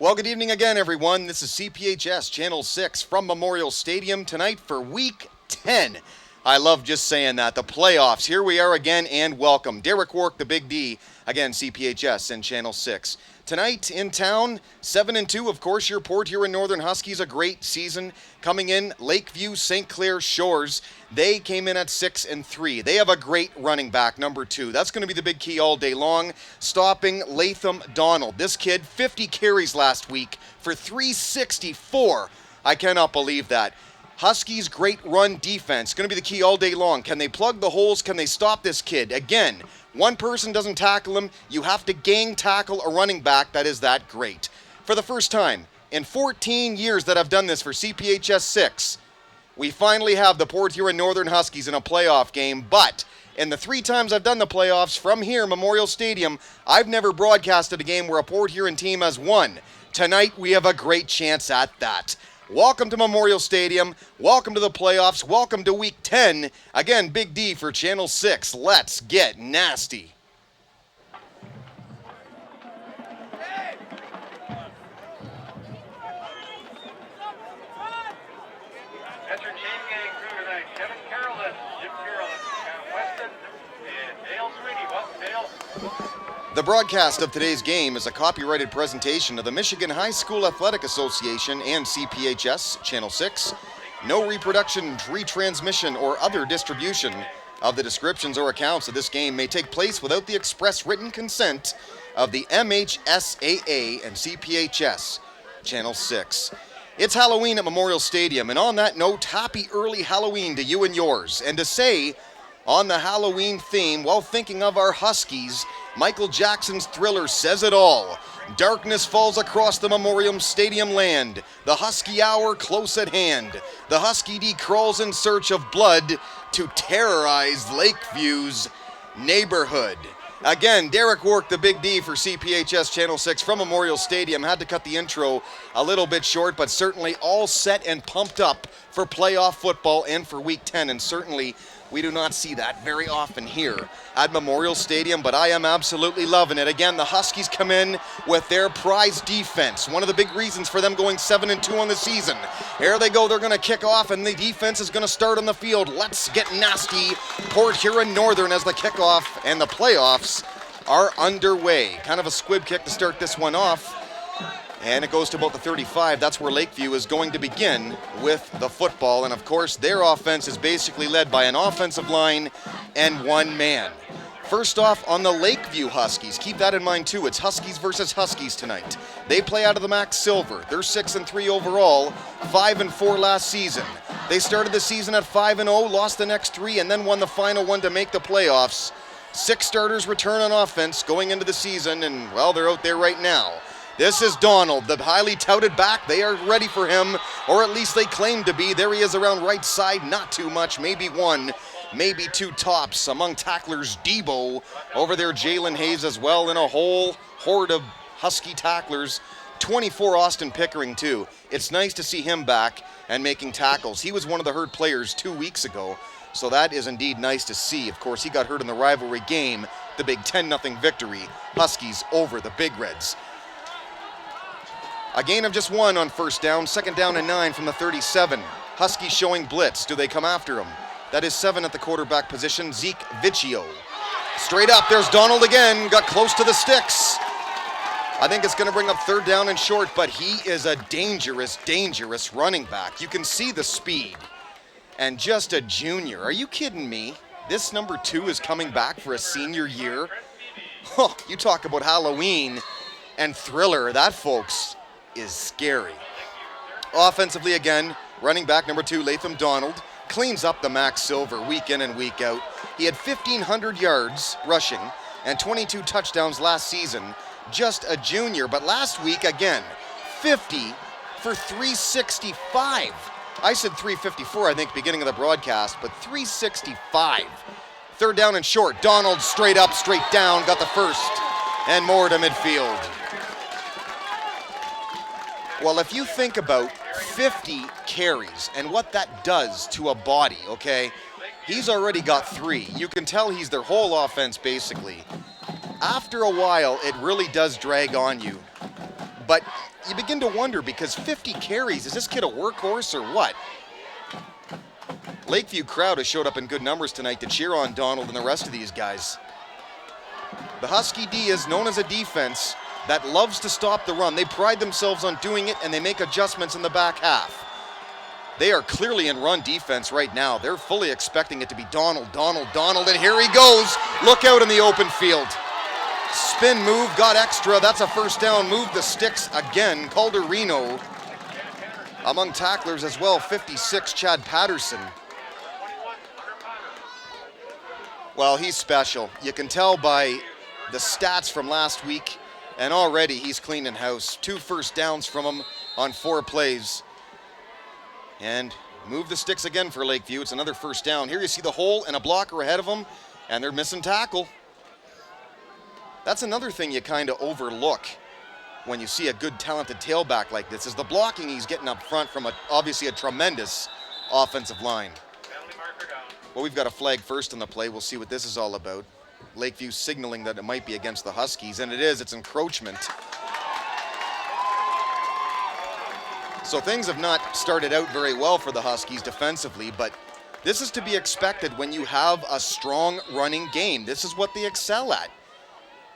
Well, good evening again, everyone. This is CPHS Channel 6 from Memorial Stadium tonight for Week 10. I love just saying that. The playoffs. Here we are again, and welcome. Derek Wark, the Big D, again, CPHS and Channel 6. Tonight in town, 7-2, of course, your Port Huron Northern Huskies, a great season. Coming in, Lakeview, St. Clair Shores. They came in at 6-3. They have a great running back, number 2. That's going to be the big key all day long. Stopping Latham Donald. This kid, 50 carries last week for 364. I cannot believe that. Huskies' great run defense, going to be the key all day long. Can they plug the holes? Can they stop this kid? Again, one person doesn't tackle him. You have to gang tackle a running back that is that great. For the first time in 14 years that I've done this for CPHS 6, we finally have the Port Huron Northern Huskies in a playoff game, but in the 3 times I've done the playoffs from here, Memorial Stadium, I've never broadcasted a game where a Port Huron team has won. Tonight, we have a great chance at that. Welcome to Memorial Stadium. Welcome to the playoffs. Welcome to Week 10. Again, Big D for Channel 6. Let's get nasty. That's your team getting through tonight. Kevin Carolyn, Jim Carolyn, Weston, and Dale Sweeney. Welcome, Dale. The broadcast of today's game is a copyrighted presentation of the Michigan High School Athletic Association and CPHS, Channel 6. No reproduction, retransmission, or other distribution of the descriptions or accounts of this game may take place without the express written consent of the MHSAA and CPHS, Channel 6. It's Halloween at Memorial Stadium, and on that note, happy early Halloween to you and yours. And to say, on the Halloween theme, while thinking of our Huskies, Michael Jackson's Thriller says it all. Darkness falls across the Memorial Stadium land. The Husky hour close at hand. The Husky D crawls in search of blood to terrorize Lakeview's neighborhood. Again, Derek Wark, the Big D for CPHS Channel 6 from Memorial Stadium. Had to cut the intro a little bit short, but certainly all set and pumped up for playoff football and for Week 10, and certainly we do not see that very often here at Memorial Stadium, but I am absolutely loving it. Again, the Huskies come in with their prize defense. One of the big reasons for them going 7-2 on the season. Here they go. They're going to kick off, and the defense is going to start on the field. Let's get nasty. Port Huron Northern as the kickoff, and the playoffs are underway. Kind of a squib kick to start this one off. And it goes to about the 35. That's where Lakeview is going to begin with the football. And of course, their offense is basically led by an offensive line and one man. First off, on the Lakeview Huskies, keep that in mind too. It's Huskies versus Huskies tonight. They play out of the MAC Silver. They're 6-3 overall, 5-4 last season. They started the season at 5-0, lost the next 3, and then won the final one to make the playoffs. 6 starters return on offense going into the season, and well, they're out there right now. This is Donald, the highly touted back. They are ready for him, or at least they claim to be. There he is around right side, not too much, maybe 1, maybe 2 tops. Among tacklers, Debo. Over there, Jalen Hayes as well, and a whole horde of Husky tacklers. 24 Austin Pickering, too. It's nice to see him back and making tackles. He was one of the hurt players 2 weeks ago, so that is indeed nice to see. Of course, he got hurt in the rivalry game, the big 10-0 victory. Huskies over the Big Reds. A gain of just 1 on first down, 2nd down and 9 from the 37. Huskies showing blitz. Do they come after him? That is 7 at the quarterback position, Zeke Vicchio. Straight up, there's Donald again, got close to the sticks. I think it's going to bring up 3rd down and short, but he is a dangerous, dangerous running back. You can see the speed. And just a junior. Are you kidding me? This number 2 is coming back for a senior year? Oh, you talk about Halloween and Thriller. That, folks, is scary. Offensively again, running back number 2, Latham Donald, cleans up the MAC Silver week in and week out. He had 1,500 yards rushing and 22 touchdowns last season. Just a junior, but last week again, 50 for 365. I said 354, I think, beginning of the broadcast, but 365. 3rd down and short. Donald straight up, straight down, got the first, and more to midfield. Well, if you think about 50 carries and what that does to a body, okay, he's already got 3. You can tell he's their whole offense, basically. After a while, it really does drag on you. But you begin to wonder, because 50 carries, is this kid a workhorse or what? Lakeview crowd has showed up in good numbers tonight to cheer on Donald and the rest of these guys. The Husky D is known as a defense that loves to stop the run. They pride themselves on doing it, and they make adjustments in the back half. They are clearly in run defense right now. They're fully expecting it to be Donald, and here he goes. Look out in the open field. Spin move, got extra. That's a first down. Move the sticks again. Calderino among tacklers as well. 56, Chad Patterson. Well, he's special. You can tell by the stats from last week, and already he's cleaning house. 2 first downs from him on 4 plays. And move the sticks again for Lakeview. It's another first down. Here you see the hole and a blocker ahead of them, and they're missing tackle. That's another thing you kind of overlook when you see a good, talented tailback like this, is the blocking he's getting up front from obviously a tremendous offensive line. Well, we've got a flag first on the play. We'll see what this is all about. Lakeview signaling that it might be against the Huskies, and it is. It's encroachment. So things have not started out very well for the Huskies defensively, but this is to be expected when you have a strong running game. This is what they excel at.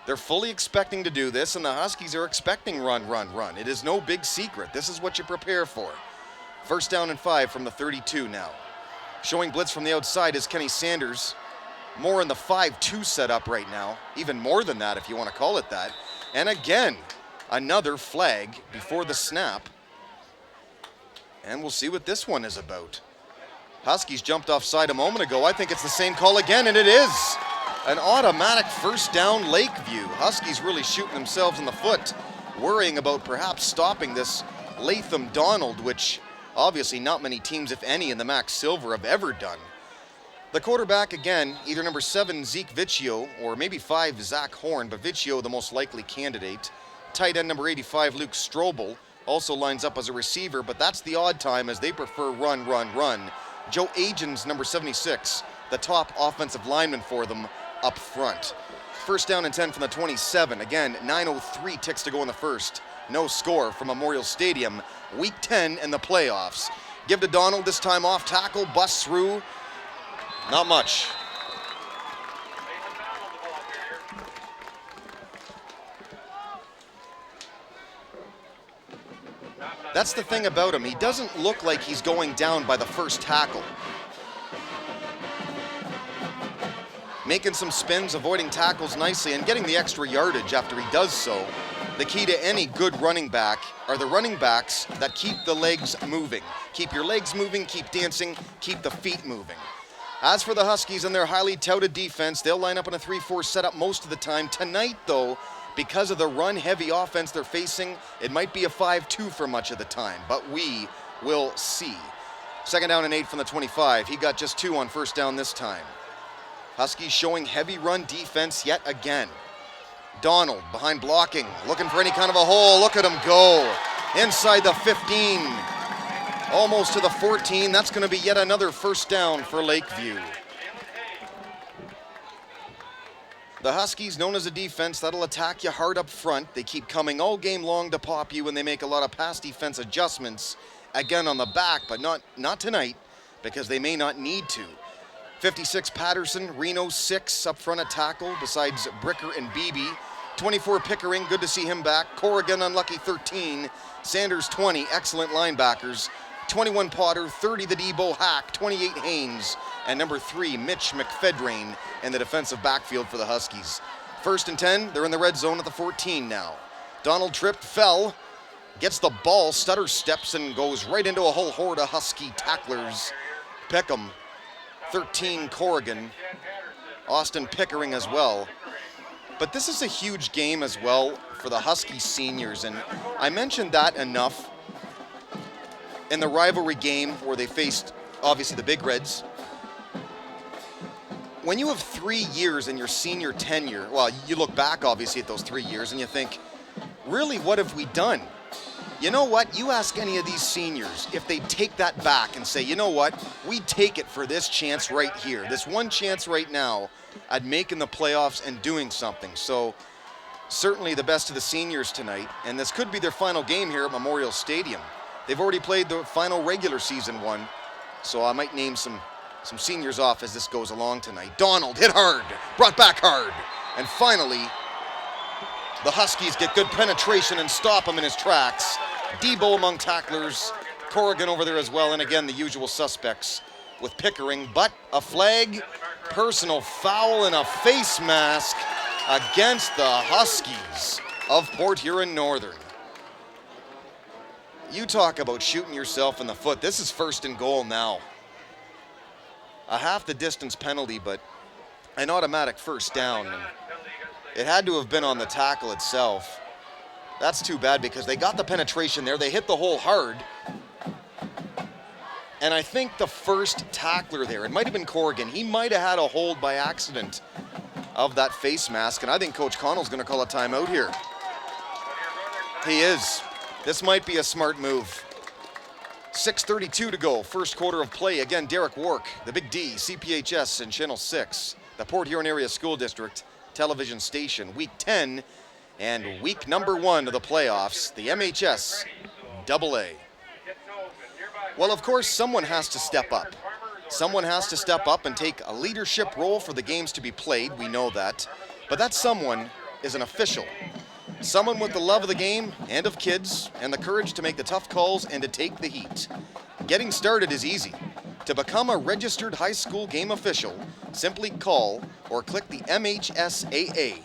They're fully expecting to do this, and the Huskies are expecting run. It is no big secret. This is what you prepare for. First down and 5 from the 32 now. Showing blitz from the outside is Kenny Sanders. More in the 5-2 setup right now. Even more than that, if you want to call it that. And again, another flag before the snap. And we'll see what this one is about. Huskies jumped offside a moment ago. I think it's the same call again, and it is. An automatic first down, Lakeview. Huskies really shooting themselves in the foot, worrying about perhaps stopping this Latham Donald, which obviously not many teams, if any, in the MAC Silver have ever done. The quarterback, again, either number 7, Zeke Vicchio, or maybe 5, Zach Horn, but Vicchio the most likely candidate. Tight end number 85, Luke Strobel, also lines up as a receiver, but that's the odd time as they prefer run. Joe Agins, number 76, the top offensive lineman for them up front. First down and 10 from the 27. Again, 9:03 ticks to go in the first. No score from Memorial Stadium. Week 10 in the playoffs. Give to Donald, this time off tackle, busts through. Not much. That's the thing about him. He doesn't look like he's going down by the first tackle. Making some spins, avoiding tackles nicely, and getting the extra yardage after he does so. The key to any good running back are the running backs that keep the legs moving. Keep your legs moving, keep dancing, keep the feet moving. As for the Huskies and their highly touted defense, they'll line up in a 3-4 setup most of the time. Tonight, though, because of the run-heavy offense they're facing, it might be a 5-2 for much of the time, but we will see. Second down and 8 from the 25. He got just 2 on first down this time. Huskies showing heavy run defense yet again. Donald behind blocking, looking for any kind of a hole. Look at him go. Inside the 15, almost to the 14. That's going to be yet another first down for Lakeview. The Huskies, known as a defense that'll attack you hard up front. They keep coming all game long to pop you, and they make a lot of pass defense adjustments. Again on the back, but not tonight, because they may not need to. 56 Patterson, Reno 6 up front at tackle, besides Bricker and Beebe. 24 Pickering, good to see him back. Corrigan, unlucky 13. Sanders 20, excellent linebackers. 21 Potter, 30 the Debo Hack, 28 Haynes, and number 3 Mitch McFedrain in the defensive backfield for the Huskies. First and 10, they're in the red zone at the 14 now. Donald tripped, fell, gets the ball, stutter steps, and goes right into a whole horde of Husky tacklers. Peckham, 13 Corrigan, Austin Pickering as well. But this is a huge game as well for the Husky seniors, and I mentioned that enough in the rivalry game where they faced, obviously, the Big Reds. When you have 3 years in your senior tenure, well, you look back, obviously, at those 3 years, and you think, really, what have we done? You know what? You ask any of these seniors if they take that back and say, you know what? We take it for this chance right here. This one chance right now at making the playoffs and doing something. So certainly the best of the seniors tonight, and this could be their final game here at Memorial Stadium. They've already played the final regular season one, so I might name some seniors off as this goes along tonight. Donald hit hard, brought back hard, and finally, the Huskies get good penetration and stop him in his tracks. Debo among tacklers, Corrigan over there as well, and again, the usual suspects with Pickering, but a flag, personal foul, and a face mask against the Huskies of Port Huron Northern. You talk about shooting yourself in the foot. This is first and goal now. A half the distance penalty, but an automatic first down. And it had to have been on the tackle itself. That's too bad because they got the penetration there. They hit the hole hard. And I think the first tackler there, it might have been Corrigan, he might have had a hold by accident of that face mask, and I think Coach Connell's going to call a timeout here. He is. This might be a smart move. 6:32 to go, first quarter of play. Again, Derek Wark, the Big D, CPHS and Channel 6, the Port Huron Area School District television station. Week 10 and week number 1 of the playoffs, the MHS AA. Well, of course, someone has to step up. Someone has to step up and take a leadership role for the games to be played. We know that. But that someone is an official. Someone with the love of the game and of kids and the courage to make the tough calls and to take the heat. Getting started is easy. To become a registered high school game official, simply call or click the MHSAA.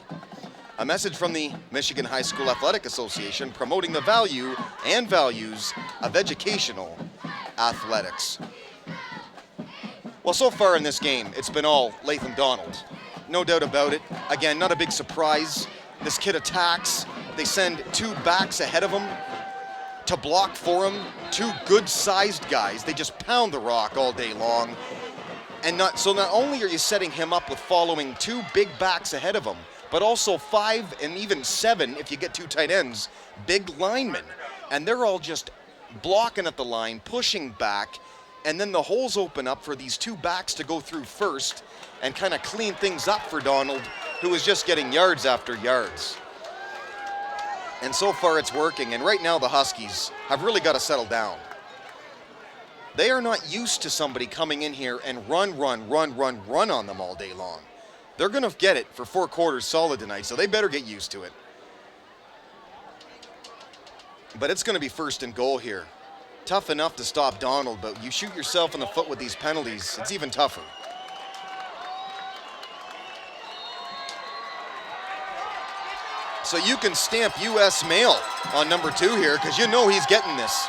A message from the Michigan High School Athletic Association promoting the value and values of educational athletics. Well, so far in this game, it's been all Latham Donald. No doubt about it. Again, not a big surprise. This kid attacks. They send 2 backs ahead of him to block for him. 2 good-sized guys. They just pound the rock all day long. And not only are you setting him up with following 2 big backs ahead of him, but also 5 and even 7, if you get 2 tight ends, big linemen. And they're all just blocking at the line, pushing back, and then the holes open up for these 2 backs to go through first and kind of clean things up for Donald, who is just getting yards after yards. And so far it's working, and right now the Huskies have really got to settle down. They are not used to somebody coming in here and run on them all day long. They're going to get it for 4 quarters solid tonight, so they better get used to it. But it's going to be first and goal here. Tough enough to stop Donald, but you shoot yourself in the foot with these penalties, it's even tougher. So you can stamp U.S. mail on number 2 here because you know he's getting this.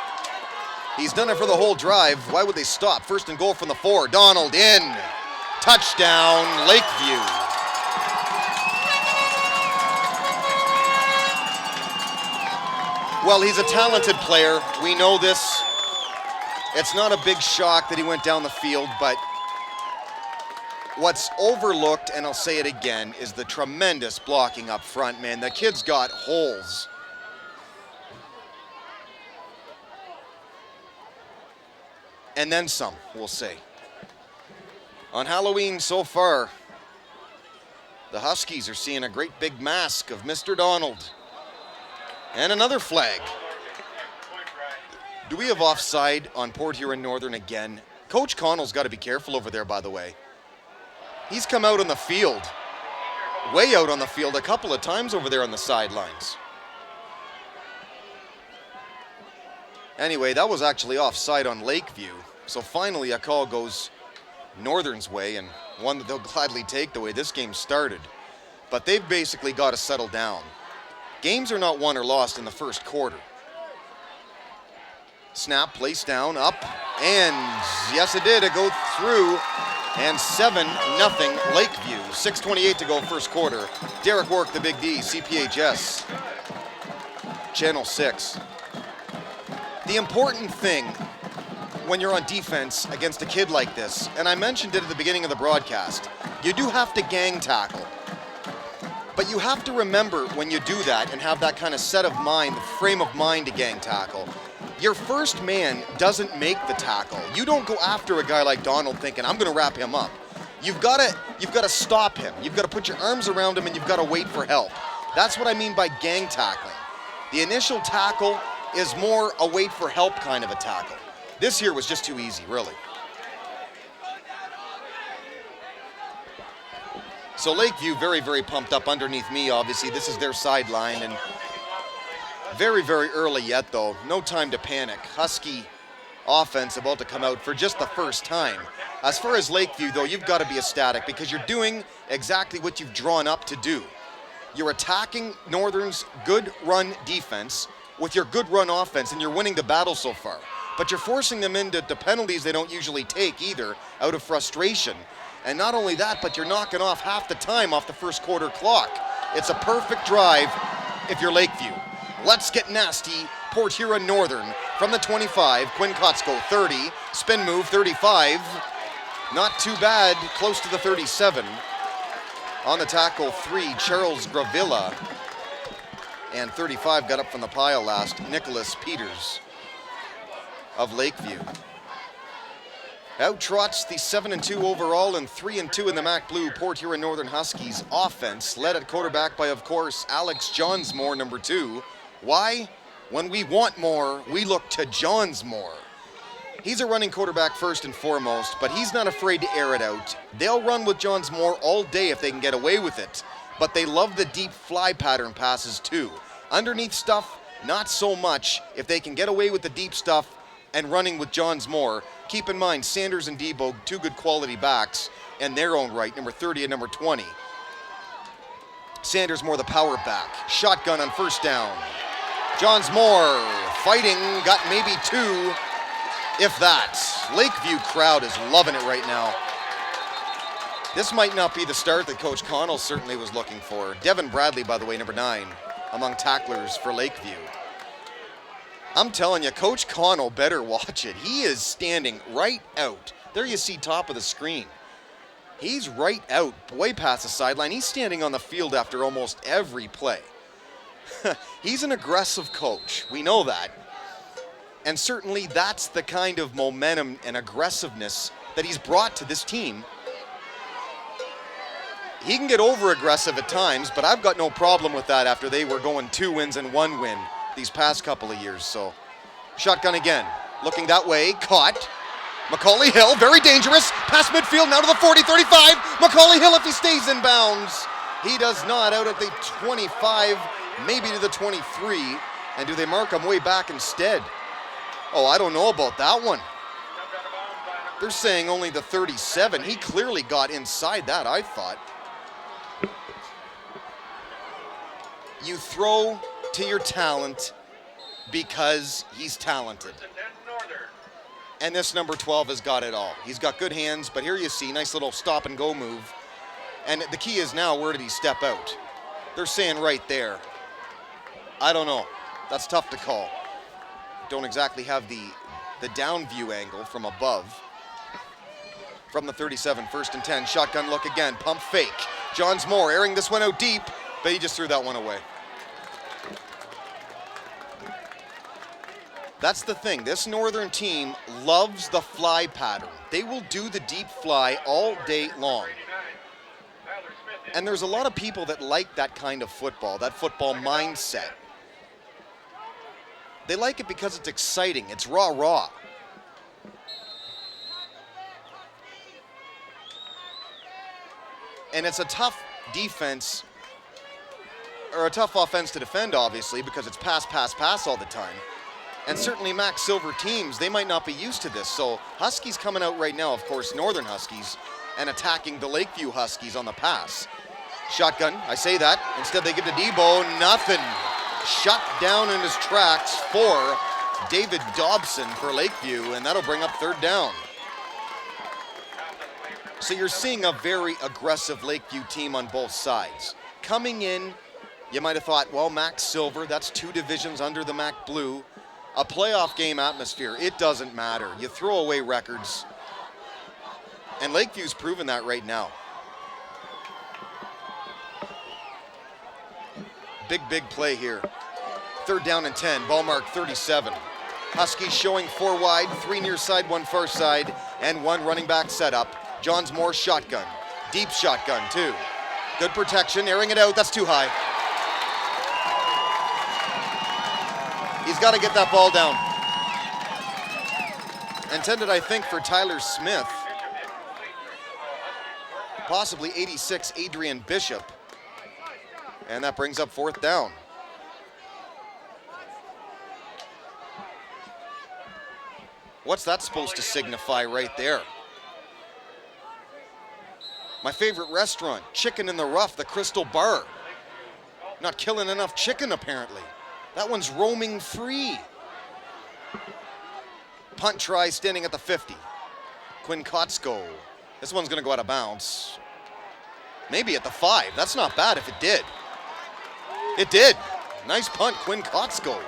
He's done it for the whole drive. Why would they stop? First and goal from the 4. Donald in. Touchdown, Lakeview. Well, he's a talented player. We know this. It's not a big shock that he went down the field, but what's overlooked, and I'll say it again, is the tremendous blocking up front, man. The kid's got holes. And then some, we'll say. On Halloween so far, the Huskies are seeing a great big mask of Mr. Donald. And another flag. Do we have offside on Port Huron Northern again? Coach Connell's got to be careful over there, by the way. He's come out on the field, way out on the field a couple of times over there on the sidelines. Anyway, that was actually offside on Lakeview. So finally a call goes Northern's way, and one that they'll gladly take the way this game started. But they've basically got to settle down. Games are not won or lost in the first quarter. Snap, place down, up, and yes it did, it go through, and 7-0 Lakeview. 6:28 to go first quarter. Derek Wark, the Big D, CPHS, Channel 6. The important thing when you're on defense against a kid like this, and I mentioned it at the beginning of the broadcast, you do have to gang tackle. But you have to remember when you do that and have that kind of set of mind, the frame of mind to gang tackle, your first man doesn't make the tackle. You don't go after a guy like Donald thinking, I'm going to wrap him up. You've got to stop him. You've got to put your arms around him and you've got to wait for help. That's what I mean by gang tackling. The initial tackle is more a wait for help kind of a tackle. This here was just too easy, really. So Lakeview very, very pumped up underneath me, obviously. This is their sideline, and very, very early yet, though. No time to panic. Husky offense about to come out for just the first time. As far as Lakeview, though, you've got to be ecstatic because you're doing exactly what you've drawn up to do. You're attacking Northern's good run defense with your good run offense, and you're winning the battle so far. But you're forcing them into the penalties they don't usually take either, out of frustration. And not only that, but you're knocking off half the time off the first quarter clock. It's a perfect drive if you're Lakeview. Let's get nasty. Port Huron Northern from the 25. Quinn Kotsko, 30. Spin move, 35. Not too bad, close to the 37. On the tackle, 3, Charles Gravilla. And 35 got up from the pile last, Nicholas Peters of Lakeview. Out trots the 7-2 overall and 3-2 in the MAC Blue Port Huron Northern Huskies offense, led at quarterback by, of course, Alex Johnsmore, number 2. Why? When we want more, we look to Johnsmore. He's a running quarterback first and foremost, but he's not afraid to air it out. They'll run with Johnsmore all day if they can get away with it, but they love the deep fly pattern passes too. Underneath stuff, not so much. If they can get away with the deep stuff and running with Johnsmore, keep in mind Sanders and Debo, 2 good quality backs in their own right, number 30 and number 20. Sanders more the power back. Shotgun on first down. Johnsmore fighting, got maybe 2, if that. Lakeview crowd is loving it right now. This might not be the start that Coach Connell certainly was looking for. Devin Bradley, by the way, number 9, among tacklers for Lakeview. I'm telling you, Coach Connell better watch it. He is standing right out. There you see top of the screen. He's right out, way past the sideline. He's standing on the field after almost every play. He's an aggressive coach. We know that. And certainly that's the kind of momentum and aggressiveness that he's brought to this team. He can get over-aggressive at times, but I've got no problem with that after they were going 2 wins and 1 win these past couple of years. So, shotgun again. Looking that way, caught. Macaulay Hill, very dangerous. Past midfield, now to the 40, 35. Macaulay Hill if he stays in bounds. He does not, out at the 25, maybe to the 23. And do they mark him way back instead? Oh, I don't know about that one. They're saying only the 37. He clearly got inside that, I thought. You throw to your talent because he's talented. And this number 12 has got it all. He's got good hands, but here you see, nice little stop and go move. And the key is now, where did he step out? They're saying right there. I don't know. That's tough to call. Don't exactly have the down view angle from above. From the 37, 1st and 10, shotgun look again, pump fake. Johnsmore airing this one out deep, but he just threw that one away. That's the thing. This Northern team loves the fly pattern. They will do the deep fly all day long. And there's a lot of people that like that kind of football, that football mindset. They like it because it's exciting. It's rah-rah. And it's a tough defense, or a tough offense to defend, obviously, because it's pass, pass, pass all the time. And certainly Mac Silver teams, they might not be used to this. So Huskies coming out right now, of course, Northern Huskies, and attacking the Lakeview Huskies on the pass. Shotgun, I say that. Instead they give to Debo, nothing. Shut down in his tracks for David Dobson for Lakeview, and that'll bring up 3rd down. So you're seeing a very aggressive Lakeview team on both sides. Coming in, you might have thought, well, Mac Silver, that's 2 divisions under the Mac Blue. A playoff game atmosphere, it doesn't matter. You throw away records. And Lakeview's proven that right now. Big, big play here. 3rd down and 10, ball mark 37. Huskies showing 4 wide, 3 near side, 1 far side, and 1 running back setup. Johnsmore shotgun. Deep shotgun, too. Good protection, airing it out, that's too high. He's got to get that ball down. Intended, I think, for Tyler Smith. Possibly 86, Adrian Bishop. And that brings up 4th down. What's that supposed to signify right there? My favorite restaurant, Chicken in the Rough, the Crystal Bar. Not killing enough chicken, apparently. That one's roaming free. Punt try standing at the 50. Quinn Kotsko. This one's going to go out of bounds. Maybe at the 5. That's not bad if it did. It did. Nice punt, Quinn Kotsko.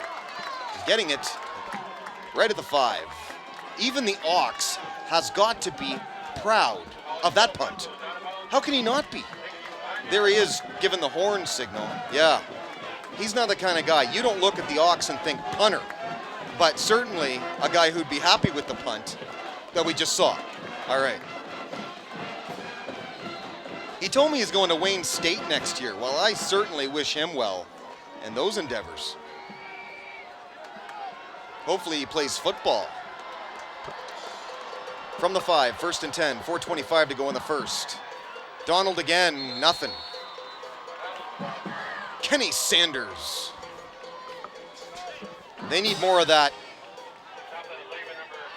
He's getting it right at the 5. Even the Ox has got to be proud of that punt. How can he not be? There he is, giving the horn signal. Yeah, he's not the kind of guy. You don't look at the Ox and think punter, but certainly a guy who'd be happy with the punt that we just saw. All right. He told me he's going to Wayne State next year. Well, I certainly wish him well in those endeavors. Hopefully he plays football. From the 5, 1st and 10, 4:25 to go in the first. Donald again, nothing. Kenny Sanders. They need more of that.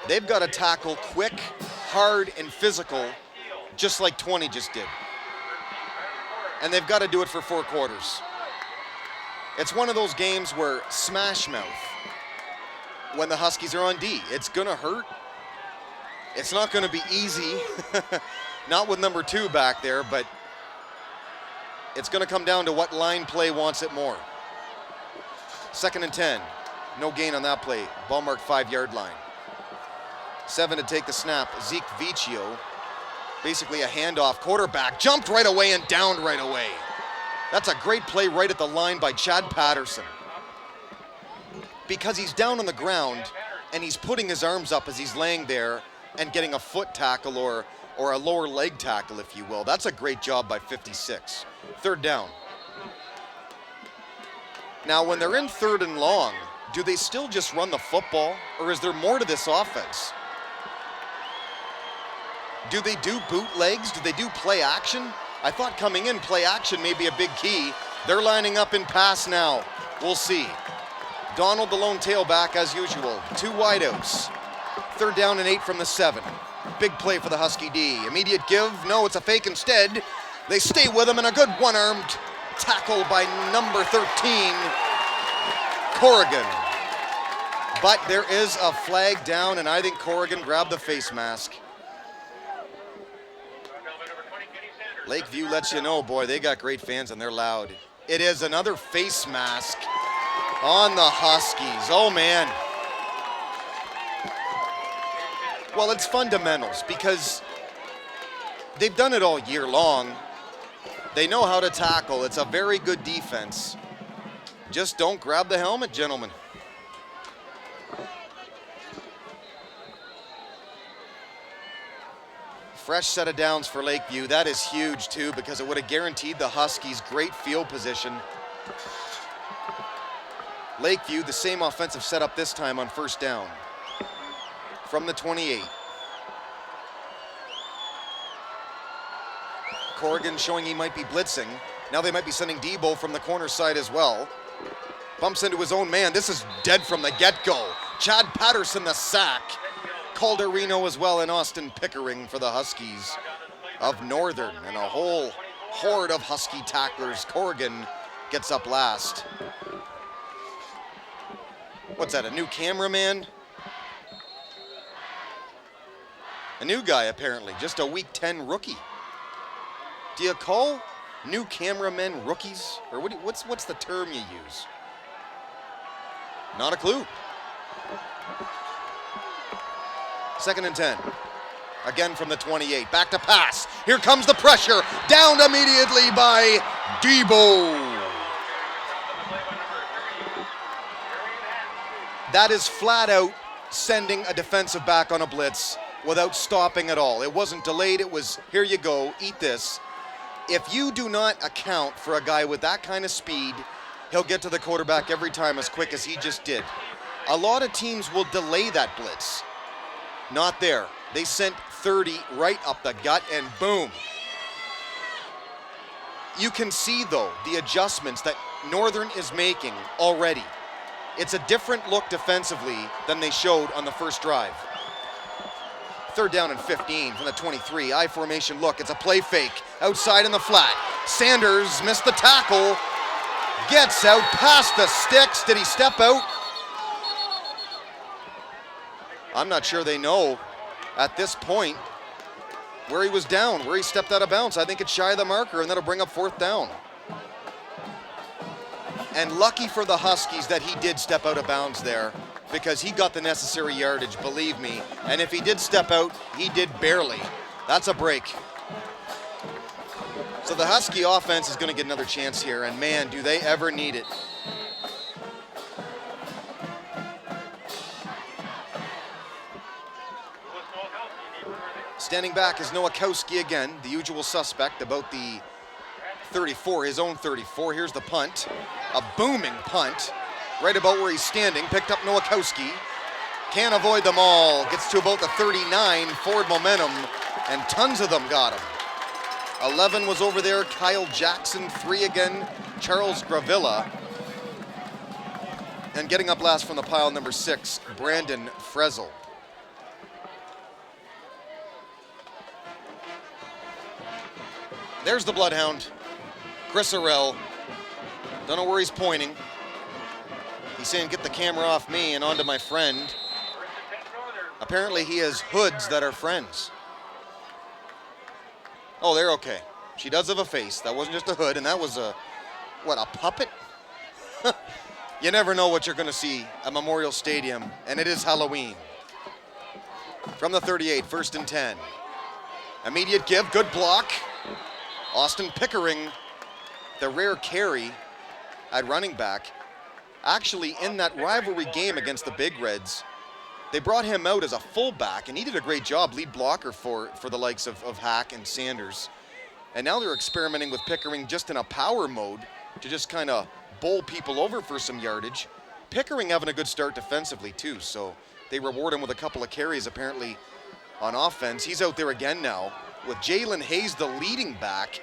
They've got to tackle quick, hard, and physical, just like 20 just did. And they've got to do it for 4 quarters. It's one of those games where smash mouth when the Huskies are on D. It's going to hurt. It's not going to be easy. Not with number 2 back there, but it's going to come down to what line play wants it more. 2nd and 10. No gain on that play. Ball marked 5-yard line. 7 to take the snap. Zeke Vicio. Basically a handoff. Quarterback jumped right away and downed right away. That's a great play right at the line by Chad Patterson. Because he's down on the ground and he's putting his arms up as he's laying there and getting a foot tackle or a lower leg tackle, if you will. That's a great job by 56. 3rd down. Now, when they're in 3rd and long, do they still just run the football, or is there more to this offense? Do they do bootlegs? Do they do play action? I thought coming in, play action may be a big key. They're lining up in pass now. We'll see. Donald, the lone tailback, as usual. 2 wideouts. 3rd down and 8 from the 7. Big play for the Husky D. Immediate give. No, it's a fake instead. They stay with him, and a good one-armed tackle by number 13, Corrigan. But there is a flag down, and I think Corrigan grabbed the face mask. Lakeview lets you know, boy, they got great fans, and they're loud. It is another face mask on the Huskies. Oh, man. Well, it's fundamentals because they've done it all year long. They know how to tackle. It's a very good defense. Just don't grab the helmet, gentlemen. Fresh set of downs for Lakeview. That is huge, too, because it would have guaranteed the Huskies great field position. Lakeview, the same offensive setup this time on 1st down. From the 28. Corrigan showing he might be blitzing. Now they might be sending Debo from the corner side as well. Bumps into his own man. This is dead from the get-go. Chad Patterson, the sack. Calderino as well, and Austin Pickering for the Huskies of Northern. And a whole horde of Husky tacklers. Corrigan gets up last. What's that, a new cameraman? A new guy, apparently, just a week 10 rookie. Do you call new cameramen rookies? Or what's the term you use? Not a clue. 2nd and 10. Again from the 28. Back to pass. Here comes the pressure. Downed immediately by Debo. That is flat out sending a defensive back on a blitz without stopping at all. It wasn't delayed. It was, here you go, eat this. If you do not account for a guy with that kind of speed, he'll get to the quarterback every time as quick as he just did. A lot of teams will delay that blitz. Not there. They sent 30 right up the gut and boom. You can see though the adjustments that Northern is making already. It's a different look defensively than they showed on the first drive. 3rd down and 15 from the 23. I formation look. It's a play fake outside in the flat. Sanders missed the tackle. Gets out past the sticks. Did he step out? I'm not sure they know at this point where he was down, where he stepped out of bounds. I think it's shy of the marker, and that'll bring up 4th down. And lucky for the Huskies that he did step out of bounds there, because he got the necessary yardage, believe me. And if he did step out, he did barely. That's a break. So the Husky offense is going to get another chance here, and man, do they ever need it. Standing back is Nowakowski again, the usual suspect, about the 34, his own 34. Here's the punt. A booming punt. Right about where he's standing. Picked up Nowakowski. Can't avoid them all. Gets to about the 39. Forward momentum. And tons of them got him. 11 was over there. Kyle Jackson. 3 again. Charles Gravilla. And getting up last from the pile, number 6, Brandon Frezzel. There's the Bloodhound, Chris Arell. Don't know where he's pointing. He's saying, get the camera off me and onto my friend. Apparently he has hoods that are friends. Oh, they're okay. She does have a face. That wasn't just a hood, and that was a puppet? You never know what you're going to see at Memorial Stadium, and it is Halloween. From the 38, 1st and 10. Immediate give, good block. Austin Pickering, the rare carry at running back. Actually, in that rivalry game against the Big Reds, they brought him out as a fullback, and he did a great job, lead blocker for the likes of Hack and Sanders. And now they're experimenting with Pickering just in a power mode to just kind of bowl people over for some yardage. Pickering having a good start defensively too, so they reward him with a couple of carries apparently on offense. He's out there again now with Jalen Hayes, the leading back.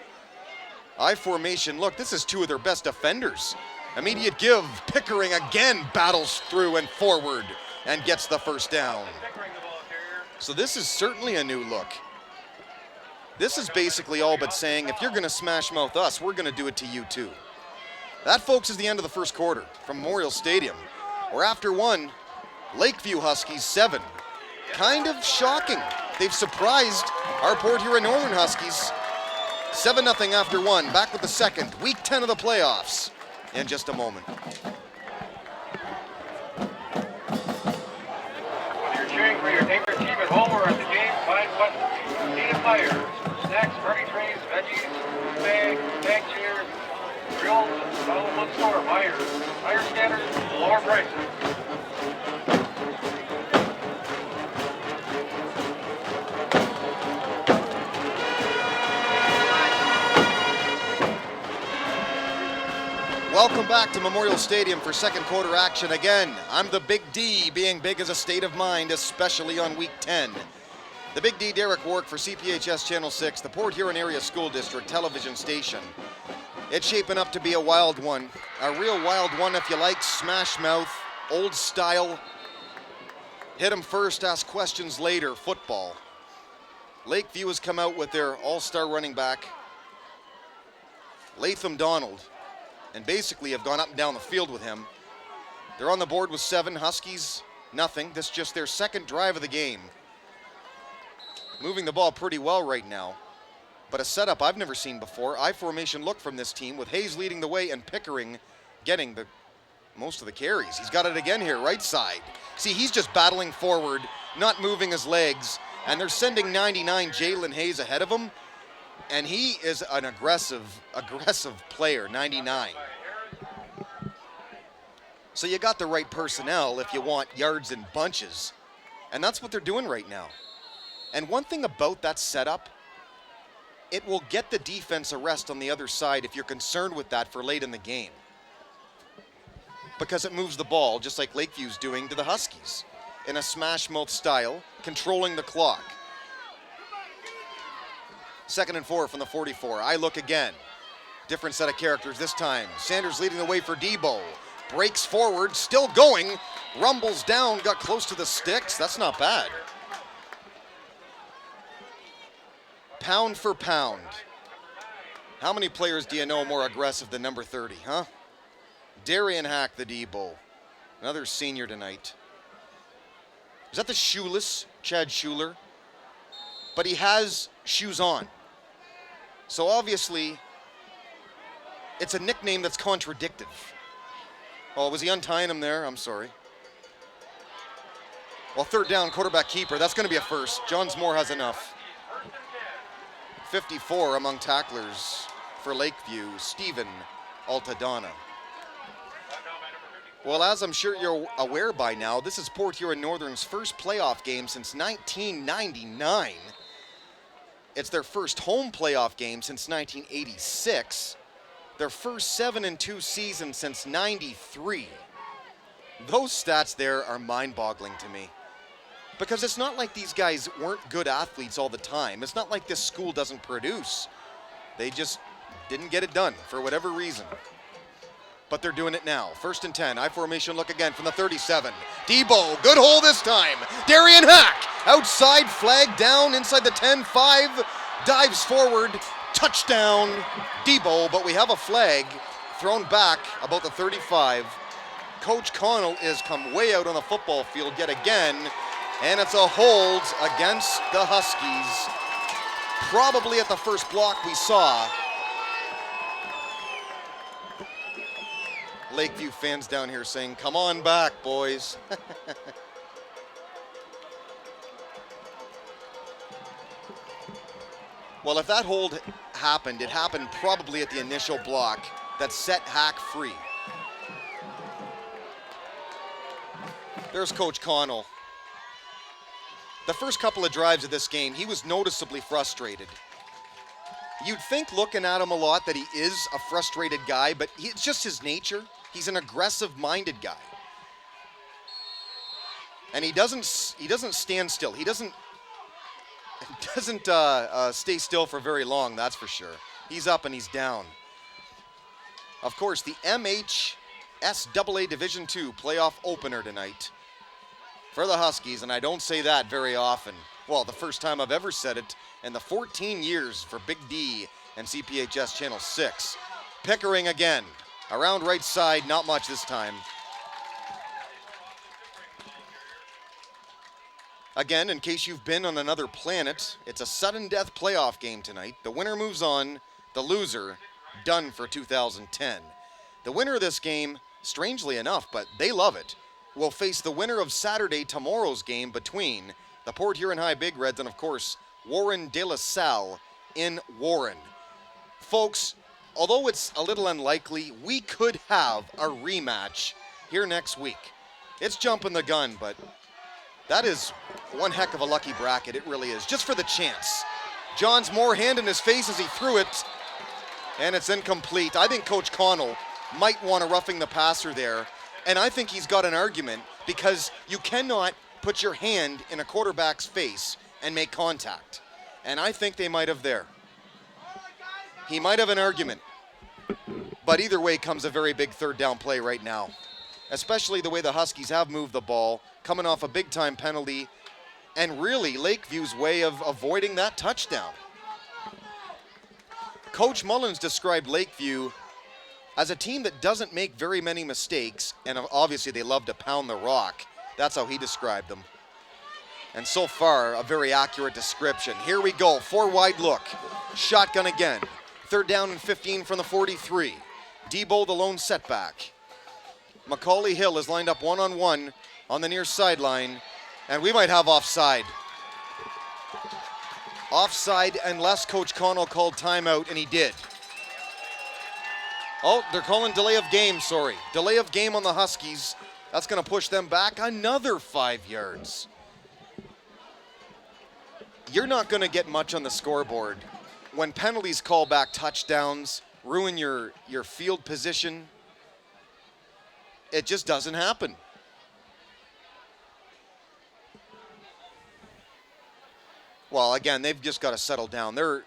I formation, look, this is 2 of their best defenders. Immediate give, Pickering again battles through and forward and gets the 1st down. So this is certainly a new look. This is basically all but saying, if you're gonna smash mouth us, we're gonna do it to you too. That, folks, is the end of the first quarter from Memorial Stadium. We're after 1, Lakeview Huskies 7. Kind of shocking. They've surprised our Port Huron Northern Huskies. 7-0 after 1. Back with the second. Week 10 of the playoffs in just a moment. Whether you're cheering for your favorite team at home or at the game, find what Canadian Fire. Snacks, party trays, veggies, bag cheers, grills, all in one store. Myers. Higher standards, lower prices. Welcome back to Memorial Stadium for second quarter action again. I'm the Big D, being big as a state of mind, especially on week 10. The Big D, Derek Wark for CPHS Channel 6, the Port Huron Area School District television station. It's shaping up to be a wild one. A real wild one if you like, smash mouth, old style, hit 'em first, ask questions later, football. Lakeview has come out with their all-star running back, Latham Donald, and basically have gone up and down the field with him. They're on the board with 7, Huskies nothing. This is just their second drive of the game. Moving the ball pretty well right now, but a setup I've never seen before. I formation look from this team with Hayes leading the way and Pickering getting the most of the carries. He's got it again here, right side. See, he's just battling forward, not moving his legs, and they're sending 99 Jalen Hayes ahead of him. And he is an aggressive player, 99. So you got the right personnel if you want yards in bunches. And that's what they're doing right now. And one thing about that setup, it will get the defense a rest on the other side if you're concerned with that for late in the game. because it moves the ball, just like Lakeview's doing to the Huskies, in a smash mouth style, controlling the clock. 2nd and 4 from the 44. I look again. Different set of characters this time. Sanders leading the way for Debo. Breaks forward, still going. Rumbles down, got close to the sticks. That's not bad. Pound for pound. How many players do you know more aggressive than number 30, huh? Darian Hack, the Debo. Another senior tonight. Is that the shoeless Chad Schuler? But he has shoes on. So obviously, it's a nickname that's contradictive. Oh, was he untying him there? I'm sorry. Well, 3rd down, quarterback keeper. That's going to be a first. Johns Moore has enough. 54 among tacklers for Lakeview, Stephen Altadonna. Well, as I'm sure you're aware by now, this is Port Huron Northern's first playoff game since 1999. It's their first home playoff game since 1986. Their first 7-2 season since 93. Those stats there are mind-boggling to me. Because it's not like these guys weren't good athletes all the time. It's not like this school doesn't produce. They just didn't get it done for whatever reason. But they're doing it now. 1st and 10. I formation look again from the 37. Debo, good hole this time. Darian Hack, outside, flag down, inside the 10-5. Dives forward, touchdown, Debo. But we have a flag thrown back about the 35. Coach Connell is come way out on the football field yet again. And it's a hold against the Huskies. Probably at the first block we saw. Lakeview fans down here saying, come on back, boys. Well, if that hold happened, it happened probably at the initial block that set Hack free. There's Coach Connell. The first couple of drives of this game, he was noticeably frustrated. You'd think looking at him a lot that he is a frustrated guy, but it's just his nature. He's an aggressive-minded guy. And he doesn't stand still. He doesn't stay still for very long, that's for sure. He's up and he's down. Of course, the MHSAA Division II playoff opener tonight for the Huskies, and I don't say that very often. Well, the first time I've ever said it in the 14 years for Big D and CPHS Channel 6. Pickering again. Around right side, not much this time. Again, in case you've been on another planet, it's a sudden death playoff game tonight. The winner moves on, the loser done for 2010. The winner of this game, strangely enough, but they love it, will face the winner of tomorrow's game between the Port Huron High Big Reds and, of course, Warren De La Salle in Warren. Folks, although it's a little unlikely, we could have a rematch here next week. It's jumping the gun, but that is one heck of a lucky bracket. It really is, just for the chance. Johns Moore, hand in his face as he threw it, and it's incomplete. I think Coach Connell might want a roughing the passer there, and I think he's got an argument because you cannot put your hand in a quarterback's face and make contact. And I think they might have there. He might have an argument. But either way comes a very big 3rd down play right now, especially the way the Huskies have moved the ball, coming off a big-time penalty, and really Lakeview's way of avoiding that touchdown. Coach Mullins described Lakeview as a team that doesn't make very many mistakes, and obviously they love to pound the rock. That's how he described them. And so far, a very accurate description. Here we go, 4-wide look. Shotgun again. 3rd down and 15 from the 43. Debo the lone setback. Macaulay Hill is lined up one-on-one on the near sideline, and we might have offside. Offside unless Coach Connell called timeout, and he did. Oh, they're calling delay of game, sorry. Delay of game on the Huskies. That's going to push them back another 5 yards. You're not going to get much on the scoreboard when penalties call back touchdowns, ruin your field position. It just doesn't happen. Well, again, they've just got to settle down. They're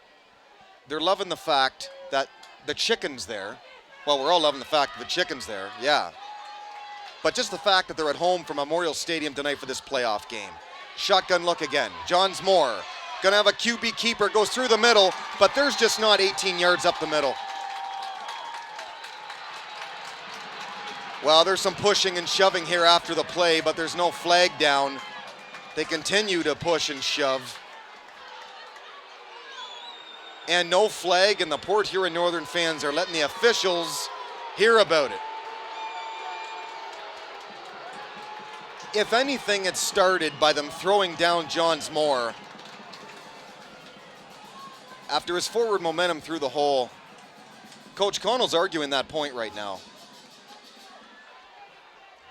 loving the fact that the chicken's there. Well, we're all loving the fact that the chicken's there, yeah. But just the fact that they're at home from Memorial Stadium tonight for this playoff game. Shotgun look again. Johns Moore gonna have a QB keeper, goes through the middle, but there's just not 18 yards up the middle. Well, there's some pushing and shoving here after the play, but there's no flag down. They continue to push and shove. And no flag, and the Port Huron Northern fans are letting the officials hear about it. If anything, it started by them throwing down Johns Moore after his forward momentum through the hole. Coach Connell's arguing that point right now.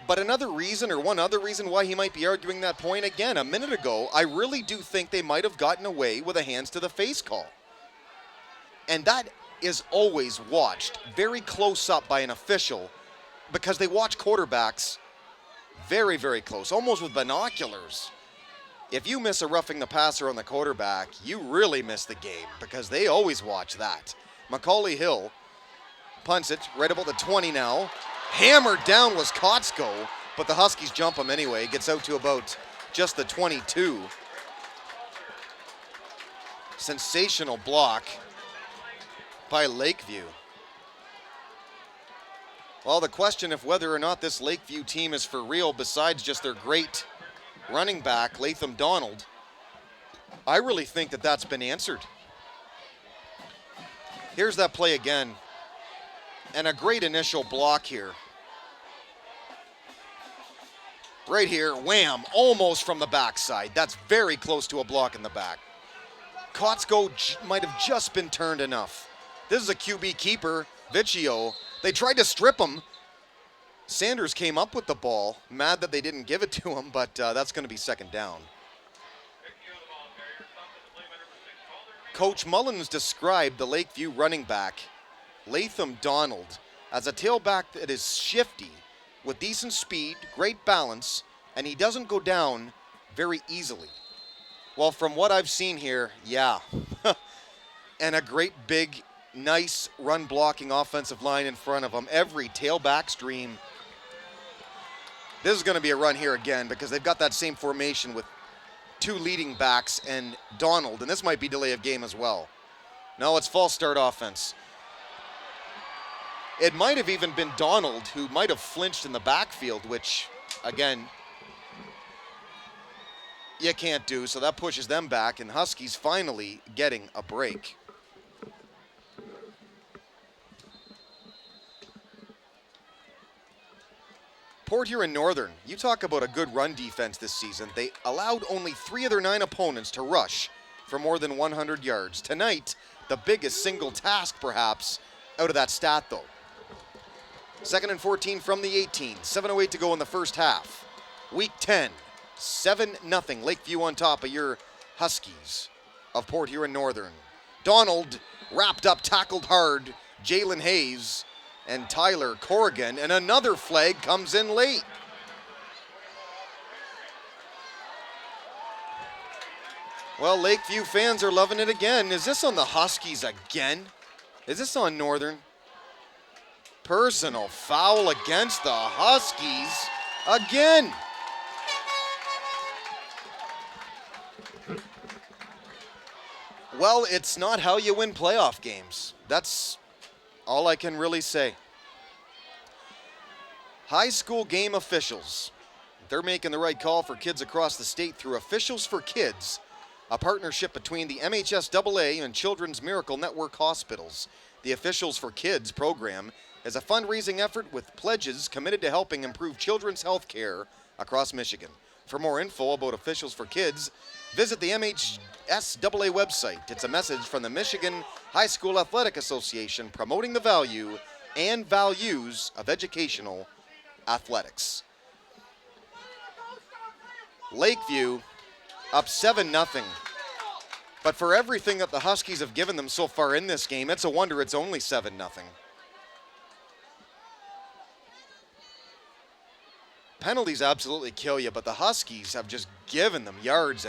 But another reason, or one other reason why he might be arguing that point, again, a minute ago, I really do think they might have gotten away with a hands to the face call. And that is always watched very close up by an official because they watch quarterbacks very, very close, almost with binoculars. If you miss a roughing the passer on the quarterback, you really miss the game because they always watch that. Macaulay Hill punts it right about the 20 now. Hammered down was Kotsko, but the Huskies jump him anyway. Gets out to about just the 22. Sensational block by Lakeview. Well, the question of whether or not this Lakeview team is for real, besides just their great running back, Latham Donald, I really think that that's been answered. Here's that play again. And a great initial block here. Right here, wham, almost from the backside. That's very close to a block in the back. Kotsko might have just been turned enough. This is a QB keeper, Vicchio. They tried to strip him. Sanders came up with the ball, mad that they didn't give it to him, but that's going to be second down. Coach Mullins described the Lakeview running back, Latham Donald, as a tailback that is shifty, with decent speed, great balance, and he doesn't go down very easily. Well, from what I've seen here, yeah. And a great big, nice run-blocking offensive line in front of him. Every tailback's dream. This is going to be a run here again because they've got that same formation with two leading backs and Donald, and this might be delay of game as well. No, it's false start offense. It might have even been Donald who might have flinched in the backfield, which, again, you can't do, so that pushes them back, and Huskies finally getting a break. Port Huron Northern, you talk about a good run defense this season. They allowed only 3 of their 9 opponents to rush for more than 100 yards. Tonight, the biggest single task, perhaps, out of that stat, though. 2nd and 14 from the 18. 7:08 to go in the first half. Week 10, 7-0. Lakeview on top of your Huskies of Port Huron Northern. Donald wrapped up, tackled hard. Jalen Hayes and Tyler Corrigan, and another flag comes in late. Well, Lakeview fans are loving it again. Is this on the Huskies again? Is this on Northern? Personal foul against the Huskies again. Well, it's not how you win playoff games. That's all I can really say. High school game officials. They're making the right call for kids across the state through Officials for Kids, a partnership between the MHSAA and Children's Miracle Network Hospitals. The Officials for Kids program is a fundraising effort with pledges committed to helping improve children's health care across Michigan. For more info about Officials for Kids, visit the MHSAA website. It's a message from the Michigan High School Athletic Association promoting the value and values of educational athletics. Lakeview up 7-0. But for everything that the Huskies have given them so far in this game, it's a wonder it's only 7-0. penalties absolutely kill you, but the Huskies have just given them yards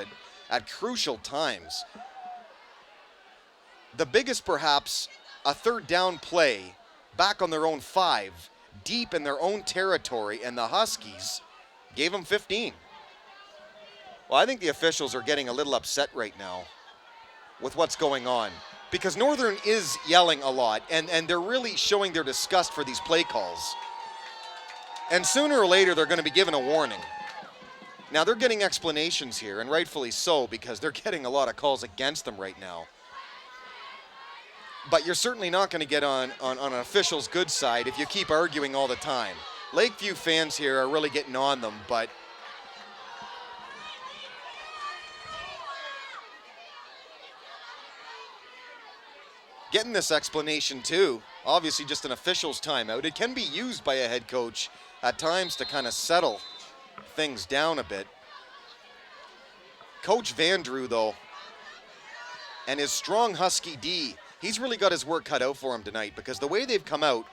at crucial times. The biggest, perhaps, a third down play back on their own 5, deep in their own territory, and the Huskies gave them 15. Well, I think the officials are getting a little upset right now with what's going on, because Northern is yelling a lot, and they're really showing their disgust for these play calls. And sooner or later, they're going to be given a warning. Now, they're getting explanations here, and rightfully so, because they're getting a lot of calls against them right now. But you're certainly not going to get on an official's good side if you keep arguing all the time. Lakeview fans here are really getting on them, but getting this explanation too, obviously just an official's timeout. It can be used by a head coach at times to kind of settle things down a bit. Coach Vandrew, though, and his strong Husky D, he's really got his work cut out for him tonight, because the way they've come out,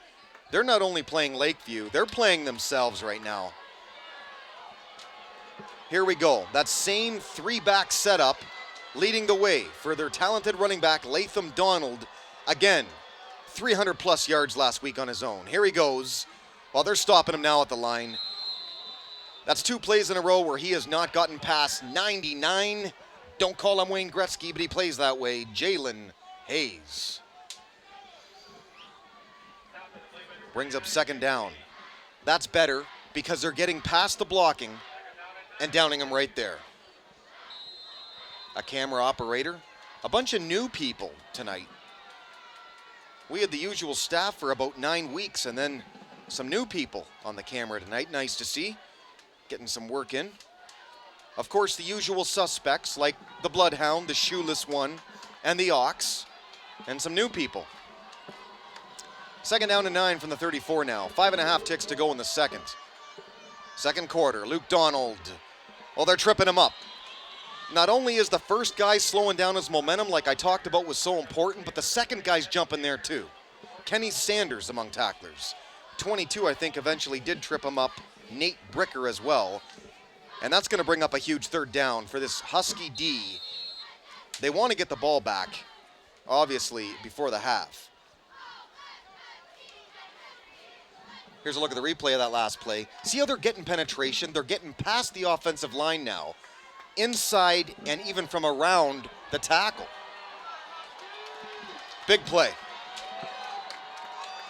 they're not only playing Lakeview, they're playing themselves right now. Here we go. That same 3-back setup leading the way for their talented running back, Latham Donald. Again, 300-plus yards last week on his own. Here he goes. Well, they're stopping him now at the line. That's 2 plays in a row where he has not gotten past 99. Don't call him Wayne Gretzky, but he plays that way. Jalen Hayes brings up second down. That's better because they're getting past the blocking and downing him right there. A camera operator, a bunch of new people tonight. We had the usual staff for about 9 weeks, and then some new people on the camera tonight. Nice to see. Getting some work in. Of course, the usual suspects like the Bloodhound, the Shoeless One, and the Ox, and some new people. Second down and 9 from the 34 now. 5.5 ticks to go in the second. Second quarter, Luke Donald. Oh, they're tripping him up. Not only is the first guy slowing down his momentum, like I talked about was so important, but the second guy's jumping there too. Kenny Sanders among tacklers. 22, I think, eventually did trip him up. Nate Bricker as well. And that's going to bring up a huge third down for this Husky D. They want to get the ball back, obviously, before the half. Here's a look at the replay of that last play. See how they're getting penetration? They're getting past the offensive line now, inside and even from around the tackle. Big play.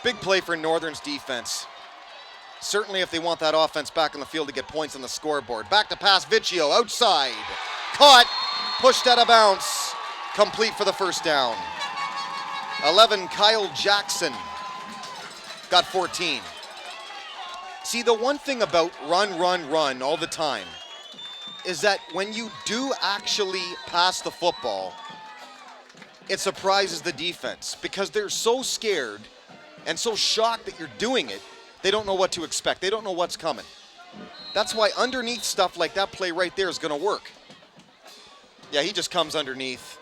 Big play for Northern's defense. Certainly if they want that offense back on the field to get points on the scoreboard. Back to pass, Vicchio, outside. Caught, pushed out of bounds. Complete for the first down. 11, Kyle Jackson. Got 14. See, the one thing about run all the time is that when you do actually pass the football, it surprises the defense because they're so scared and so shocked that you're doing it, they don't know what to expect. They don't know what's coming. That's why underneath stuff like that play right there is going to work. Yeah, he just comes underneath.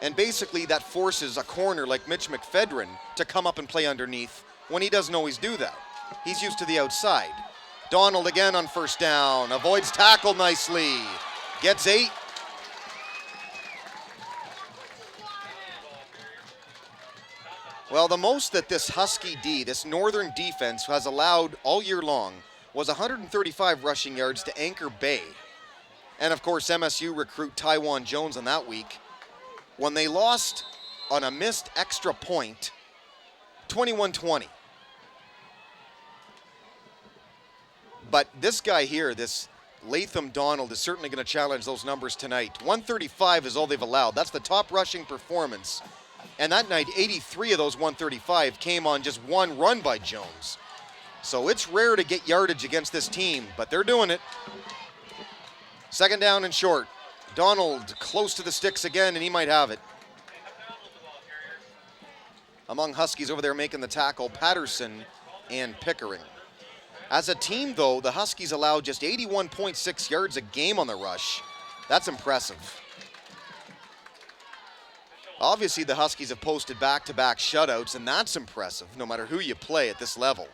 And basically that forces a corner like Mitch McFedrin to come up and play underneath when he doesn't always do that. He's used to the outside. Donald again on first down. Avoids tackle nicely. Gets 8. Well, the most that this Husky D, this Northern defense, has allowed all year long was 135 rushing yards to Anchor Bay. And of course, MSU recruit Taiwan Jones on that week, when they lost on a missed extra point, 21-20. But this guy here, this Latham Donald, is certainly going to challenge those numbers tonight. 135 is all they've allowed. That's the top rushing performance. And that night, 83 of those 135 came on just one run by Jones. So it's rare to get yardage against this team, but they're doing it. Second down and short. Donald close to the sticks again, and he might have it. Among Huskies over there making the tackle, Patterson and Pickering. As a team, though, the Huskies allowed just 81.6 yards a game on the rush. That's impressive. Obviously, the Huskies have posted back-to-back shutouts, and that's impressive, no matter who you play at this level.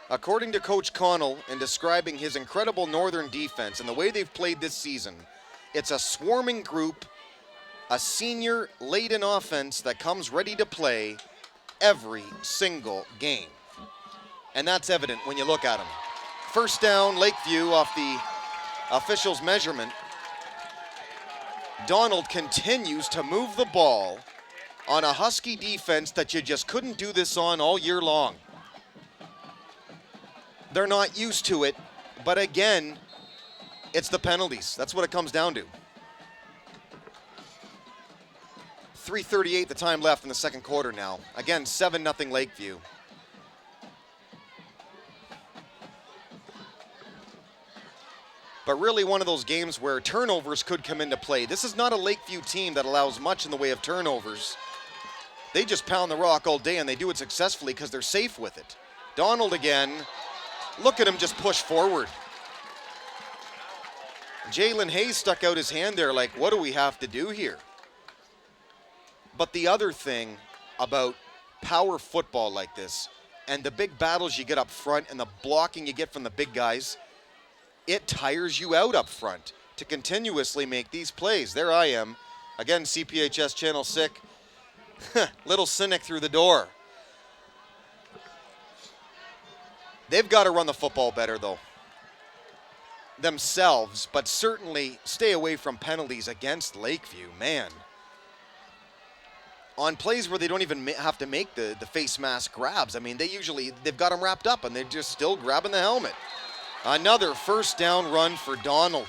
According to Coach Connell, in describing his incredible Northern defense and the way they've played this season, it's a swarming group, a senior laden offense that comes ready to play every single game. And that's evident when you look at them. First down, Lakeview off the official's measurement. Donald continues to move the ball on a Husky defense that you just couldn't do this on all year long. They're not used to it, but again, it's the penalties. That's what it comes down to. 3:38 the time left in the second quarter now. Again, 7-0 Lakeview. But really one of those games where turnovers could come into play. This is not a Lakeview team that allows much in the way of turnovers. They just pound the rock all day, and they do it successfully because they're safe with it. Donald again. Look at him just push forward. Jalen Hayes stuck out his hand there like, what do we have to do here? But the other thing about power football like this and the big battles you get up front and the blocking you get from the big guys, it tires you out up front to continuously make these plays. There I am. Again, CPHS Channel 6. Little cynic through the door. They've got to run the football better, though, themselves, but certainly stay away from penalties against Lakeview, man. On plays where they don't even have to make the face mask grabs, I mean, they've got them wrapped up, and they're just still grabbing the helmet. Another first down run for Donald.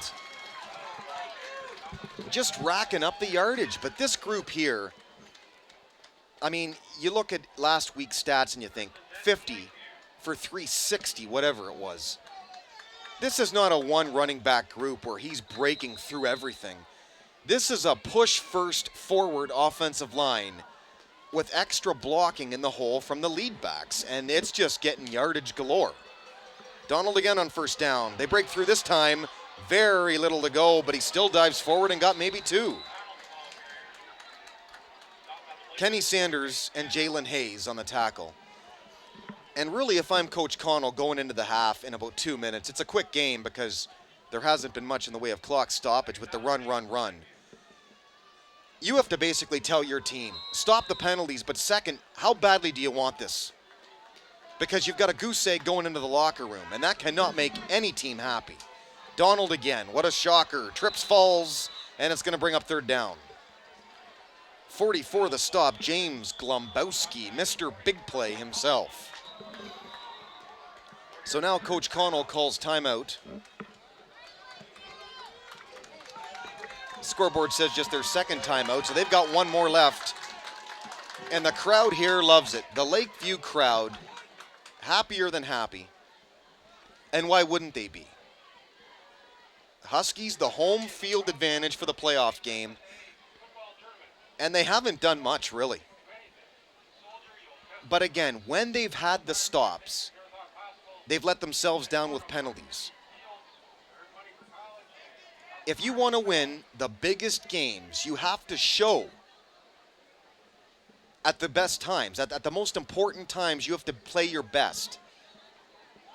Just racking up the yardage, but this group here, I mean, you look at last week's stats and you think 50 for 360, whatever it was. This is not a one running back group where he's breaking through everything. This is a push first forward offensive line with extra blocking in the hole from the lead backs, and it's just getting yardage galore. Donald again on first down. They break through this time. Very little to go, but he still dives forward and got maybe two. Kenny Sanders and Jalen Hayes on the tackle. And really, if I'm Coach Connell going into the half in about 2 minutes, it's a quick game because there hasn't been much in the way of clock stoppage with the run. You have to basically tell your team, stop the penalties, but second, how badly do you want this? Because you've got a goose egg going into the locker room, and that cannot make any team happy. Donald again, what a shocker. Trips, falls, and it's going to bring up third down. 44 the stop, James Glumbowski, Mr. Big Play himself. So now Coach Connell calls timeout. Scoreboard says just their second timeout, so they've got one more left. And the crowd here loves it. The Lakeview crowd, happier than happy. And why wouldn't they be? Huskies, the home field advantage for the playoff game. And they haven't done much, really. But again, when they've had the stops, they've let themselves down with penalties. If you want to win the biggest games, you have to show at the best times. At the most important times, you have to play your best.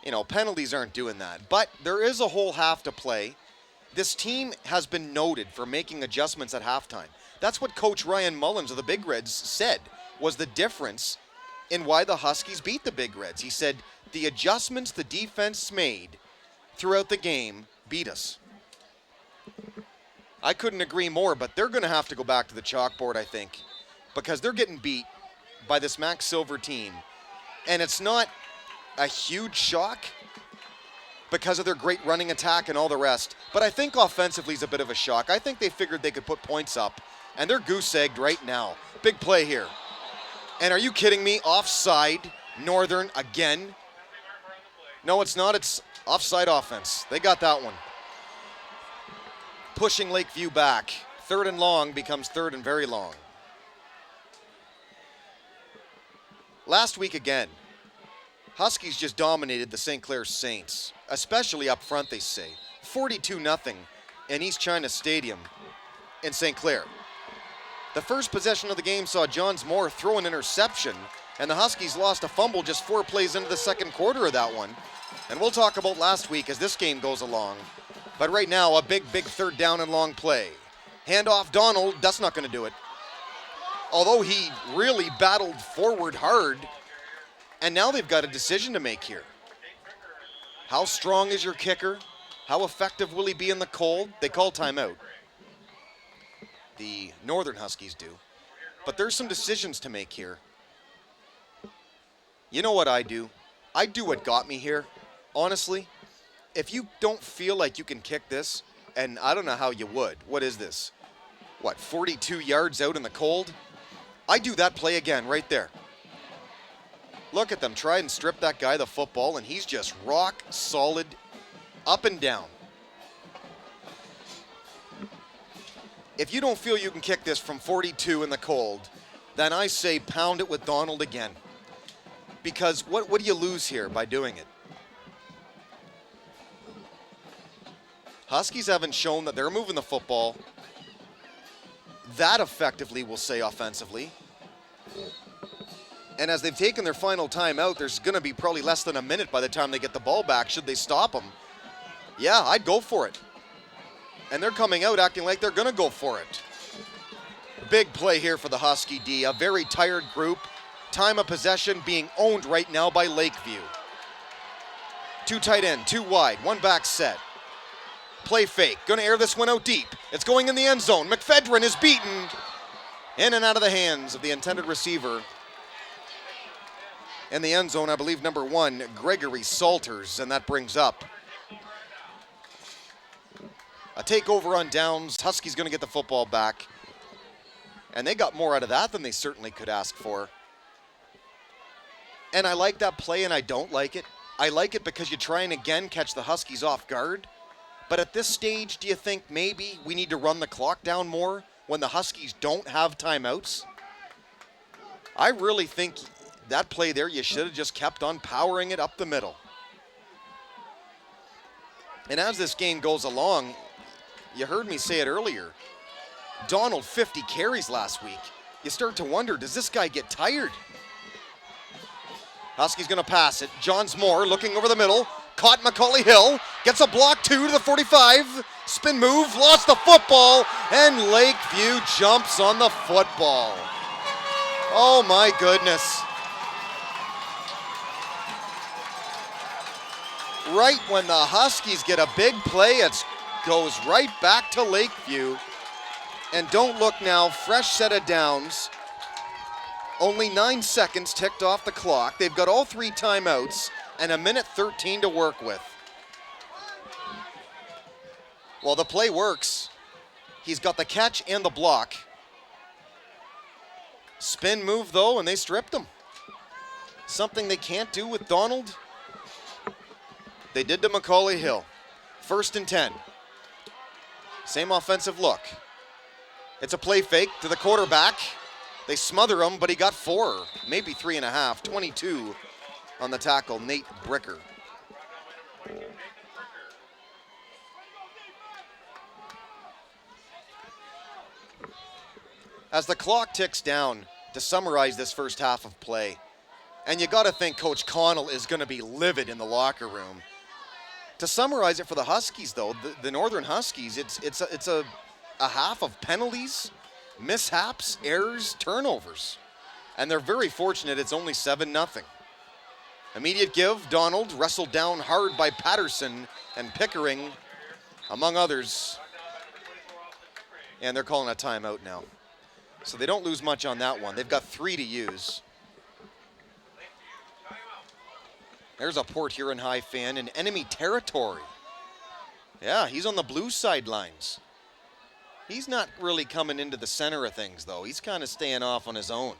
You know, penalties aren't doing that. But there is a whole half to play. This team has been noted for making adjustments at halftime. That's what Coach Ryan Mullins of the Big Reds said was the difference in why the Huskies beat the Big Reds. He said the adjustments the defense made throughout the game beat us. I couldn't agree more, but they're going to have to go back to the chalkboard, I think, because they're getting beat by this Max Silver team. And it's not a huge shock because of their great running attack and all the rest, but I think offensively is a bit of a shock. I think they figured they could put points up, and they're goose-egged right now. Big play here. And are you kidding me? Offside, Northern again. No, it's not. It's offside offense. They got that one. Pushing Lakeview back. Third and long becomes third and very long. Last week again, Huskies just dominated the St. Clair Saints, especially up front, they say. 42-0 in East China Stadium in St. Clair. The first possession of the game saw Johns Moore throw an interception, and the Huskies lost a fumble just 4 plays into the second quarter of that one. And we'll talk about last week as this game goes along. But right now, a big third down and long play. Handoff Donald, that's not going to do it. Although he really battled forward hard, and now they've got a decision to make here. How strong is your kicker? How effective will he be in the cold? They call timeout. The Northern Huskies do. But there's some decisions to make here. You know what I do? I do what got me here. Honestly, if you don't feel like you can kick this, and I don't know how you would. What is this? 42 yards out in the cold? I do that play again right there. Look at them try and strip that guy the football, and he's just rock solid up and down. If you don't feel you can kick this from 42 in the cold, then I say pound it with Donald again. Because what do you lose here by doing it? Huskies haven't shown that they're moving the football that effectively, we'll say, offensively. And as they've taken their final timeout, there's going to be probably less than a minute by the time they get the ball back. Should they stop them? Yeah, I'd go for it. And they're coming out acting like they're going to go for it. Big play here for the Husky D. A very tired group. Time of possession being owned right now by Lakeview. 2 tight end, 2 wide, 1 back set. Play fake. Going to air this one out deep. It's going in the end zone. McFedrin is beaten. In and out of the hands of the intended receiver. In the end zone, I believe number 1, Gregory Salters, and that brings up a takeover on downs. Huskies going to get the football back. And they got more out of that than they certainly could ask for. And I like that play, and I don't like it. I like it because you try and again catch the Huskies off guard. But at this stage, do you think maybe we need to run the clock down more when the Huskies don't have timeouts? I really think that play there, you should have just kept on powering it up the middle. And as this game goes along, you heard me say it earlier, Donald 50 carries last week. You start to wonder, does this guy get tired? Huskies going to pass it. Johns Moore looking over the middle. Caught Macaulay Hill. Gets a block 2 to the 45. Spin move. Lost the football. And Lakeview jumps on the football. Oh my goodness. Right when the Huskies get a big play, it goes right back to Lakeview. And don't look now, fresh set of downs. Only 9 seconds ticked off the clock. They've got all 3 timeouts and a minute 13 to work with. Well, the play works. He's got the catch and the block. Spin move, though, and they stripped him. Something they can't do with Donald. They did to Macaulay Hill. 1st and 10. Same offensive look. It's a play fake to the quarterback. They smother him, but he got 4, maybe 3.5, 22 on the tackle, Nate Bricker. As the clock ticks down, to summarize this first half of play, and you got to think Coach Connell is going to be livid in the locker room. To summarize it for the Huskies, though, the Northern Huskies, it's a half of penalties, mishaps, errors, turnovers. And they're very fortunate it's only 7-0. Immediate give, Donald wrestled down hard by Patterson and Pickering, among others. And they're calling a timeout now. So they don't lose much on that one. They've got 3 to use. There's a Port Huron High fan in enemy territory. Yeah, he's on the blue sidelines. He's not really coming into the center of things, though. He's kind of staying off on his own.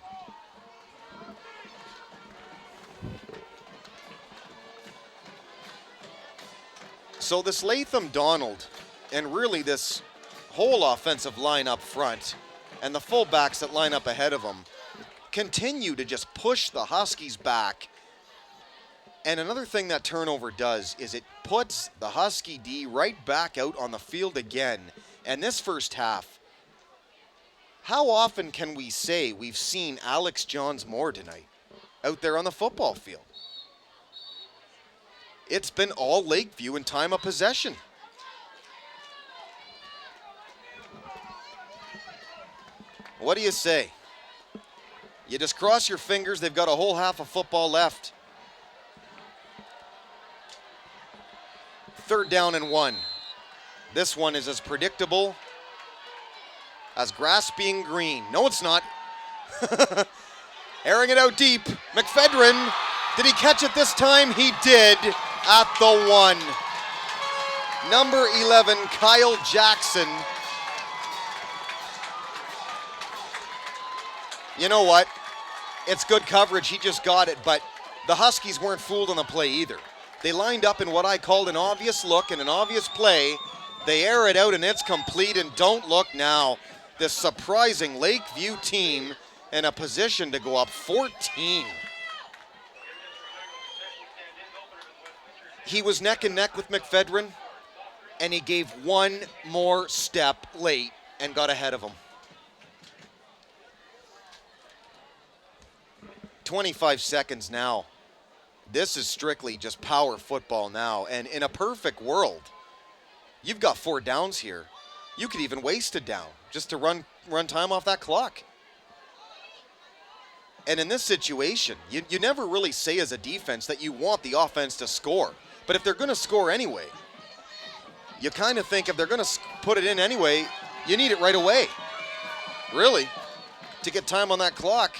So this Latham Donald, and really this whole offensive line up front, and the fullbacks that line up ahead of them, continue to just push the Huskies back. And another thing that turnover does is it puts the Husky D right back out on the field again. And this first half, How often can we say we've seen Alex Johns Moore tonight out there on the football field? It's been all Lakeview in time of possession. What do you say? You just cross your fingers, they've got a whole half of football left. 3rd down and 1. This one is as predictable as grass being green. No, it's not. Airing it out deep. McFedrin, did he catch it this time? He did at the 1. Number 11, Kyle Jackson. You know what? It's good coverage. He just got it, but the Huskies weren't fooled on the play either. They lined up in what I called an obvious look and an obvious play. They air it out and it's complete, and don't look now. This surprising Lakeview team in a position to go up 14. He was neck and neck with McFedrin, and he gave one more step late and got ahead of him. 25 seconds now. This is strictly just power football now, and in a perfect world, you've got 4 downs here. You could even waste a down just to run time off that clock. And in this situation, you never really say as a defense that you want the offense to score. But if they're going to score anyway, you kind of think if they're going to put it in anyway, you need it right away. Really, to get time on that clock.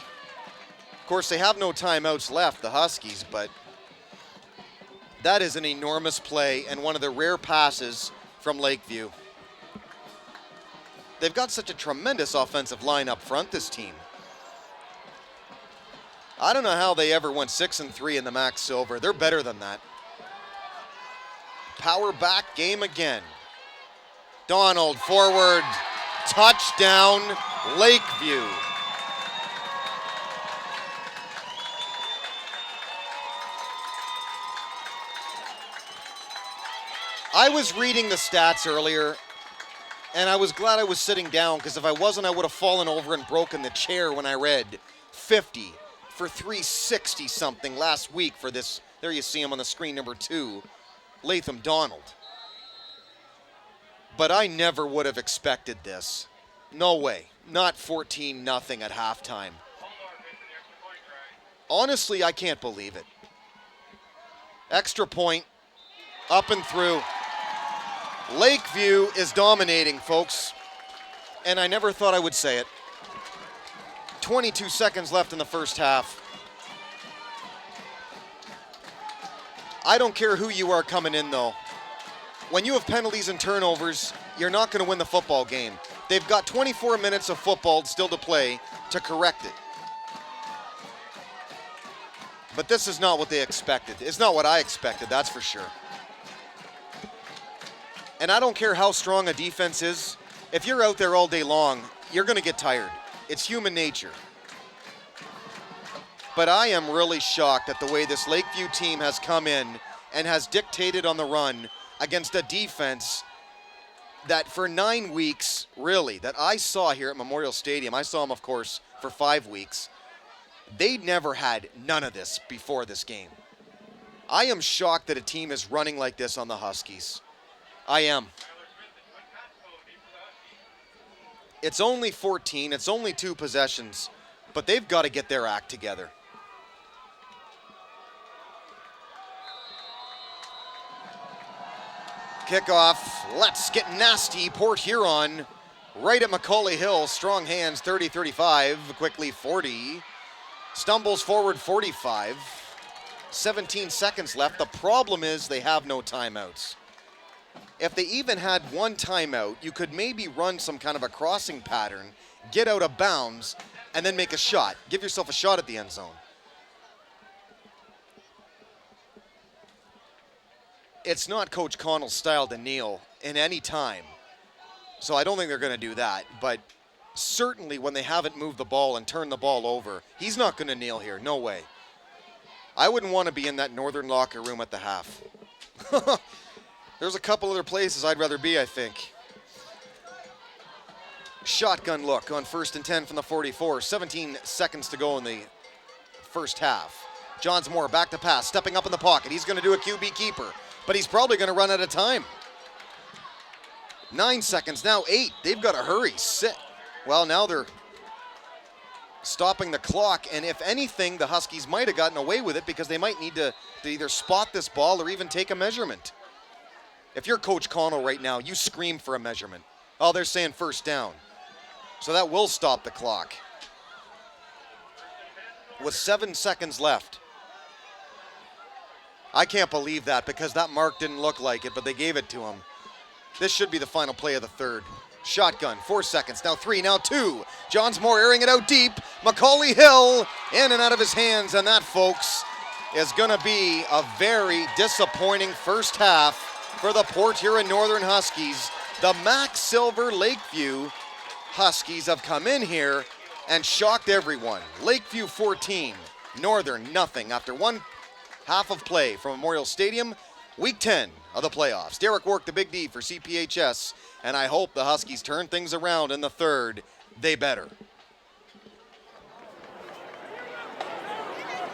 Of course, they have no timeouts left, the Huskies, but that is an enormous play and one of the rare passes from Lakeview. They've got such a tremendous offensive line up front, this team. I don't know how they ever went 6-3 in the Max Silver. They're better than that. Power back game again. Donald forward, touchdown, Lakeview. I was reading the stats earlier, and I was glad I was sitting down, because if I wasn't, I would have fallen over and broken the chair when I read 50 for 360 something last week for this. There you see him on the screen, number 2, Latham Donald. But I never would have expected this. No way. Not 14-0 at halftime. Honestly, I can't believe it. Extra point, up and through. Lakeview is dominating, folks, and I never thought I would say it. 22 seconds left in the first half. I don't care who you are coming in, though. When you have penalties and turnovers, you're not going to win the football game. They've got 24 minutes of football still to play to correct it. But this is not what they expected. It's not what I expected, that's for sure. And I don't care how strong a defense is. If you're out there all day long, you're going to get tired. It's human nature. But I am really shocked at the way this Lakeview team has come in and has dictated on the run against a defense that for 9 weeks, really, that I saw here at Memorial Stadium. I saw them, of course, for 5 weeks. They never had none of this before this game. I am shocked that a team is running like this on the Huskies. I am. It's only 14, it's only 2 possessions, but they've got to get their act together. Kickoff, let's get nasty. Port Huron, right at Macaulay Hill, strong hands, 30-35, quickly 40. Stumbles forward 45. 17 seconds left. The problem is they have no timeouts. If they even had one timeout, you could maybe run some kind of a crossing pattern, get out of bounds, and then make a shot. Give yourself a shot at the end zone. It's not Coach Connell's style to kneel in any time, so I don't think they're going to do that. But certainly when they haven't moved the ball and turned the ball over, he's not going to kneel here. No way. I wouldn't want to be in that northern locker room at the half. There's a couple other places I'd rather be, I think. Shotgun look on 1st and 10 from the 44. 17 seconds to go in the first half. Johnsmore back to pass, stepping up in the pocket. He's going to do a QB keeper, but he's probably going to run out of time. 9 seconds, now 8. They've got to hurry. Well, now they're stopping the clock, and if anything, the Huskies might have gotten away with it because they might need to either spot this ball or even take a measurement. If you're Coach Connell right now, you scream for a measurement. Oh, they're saying first down. So that will stop the clock. With 7 seconds left. I can't believe that because that mark didn't look like it, but they gave it to him. This should be the final play of the third. Shotgun, 4 seconds, now 3, now 2. Johnsmore airing it out deep. Macaulay Hill in and out of his hands, and that, folks, is going to be a very disappointing first half for the Port Huron Northern Huskies. The Max Silver Lakeview Huskies have come in here and shocked everyone. Lakeview 14, Northern nothing after one half of play from Memorial Stadium. Week 10 of the playoffs. Derek Work, the Big D for CPHS, and I hope the Huskies turn things around in the third. They better.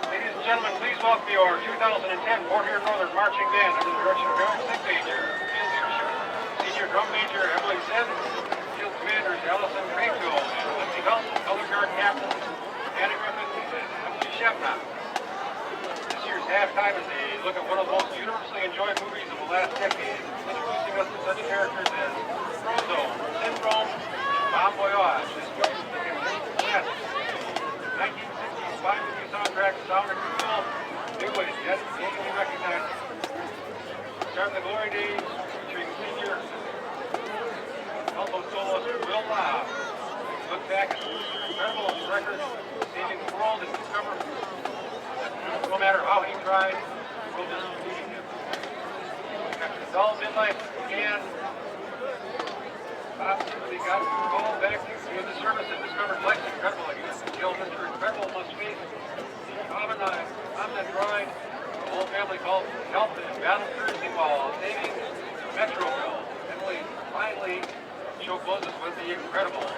Ladies and gentlemen, please welcome your 2010 Port Huron Northern Marching Band under the direction of Eric Sick Major, Field Leadership, Senior Drum Major Emily Sims, Field Commanders Allison Craigville, and Lindsay Helton, Color Guard Captain Anna Griffin, and Emily Shepna. This year's halftime is a look at one of the most universally enjoyed movies of the last decade, introducing us to such characters as Frozone, Syndrome, and Bon Voyage. This movie is a classic. 1960s fine movie soundtrack sounded cool, new ways yet totally recognized. Starting the glory days, featuring senior alto soloist Will Lau. Look back at the incredible record, saving the world and discover that no matter how he tried, we'll just defeat him. After the dull midlife began, Bob simply got called back to the service and discovered life's incredible again. Until Mr. Incredible must face the omnipresent grind. The whole family called help and battled fiercely while saving Metroville. Emily finally show closes with the Incredibles.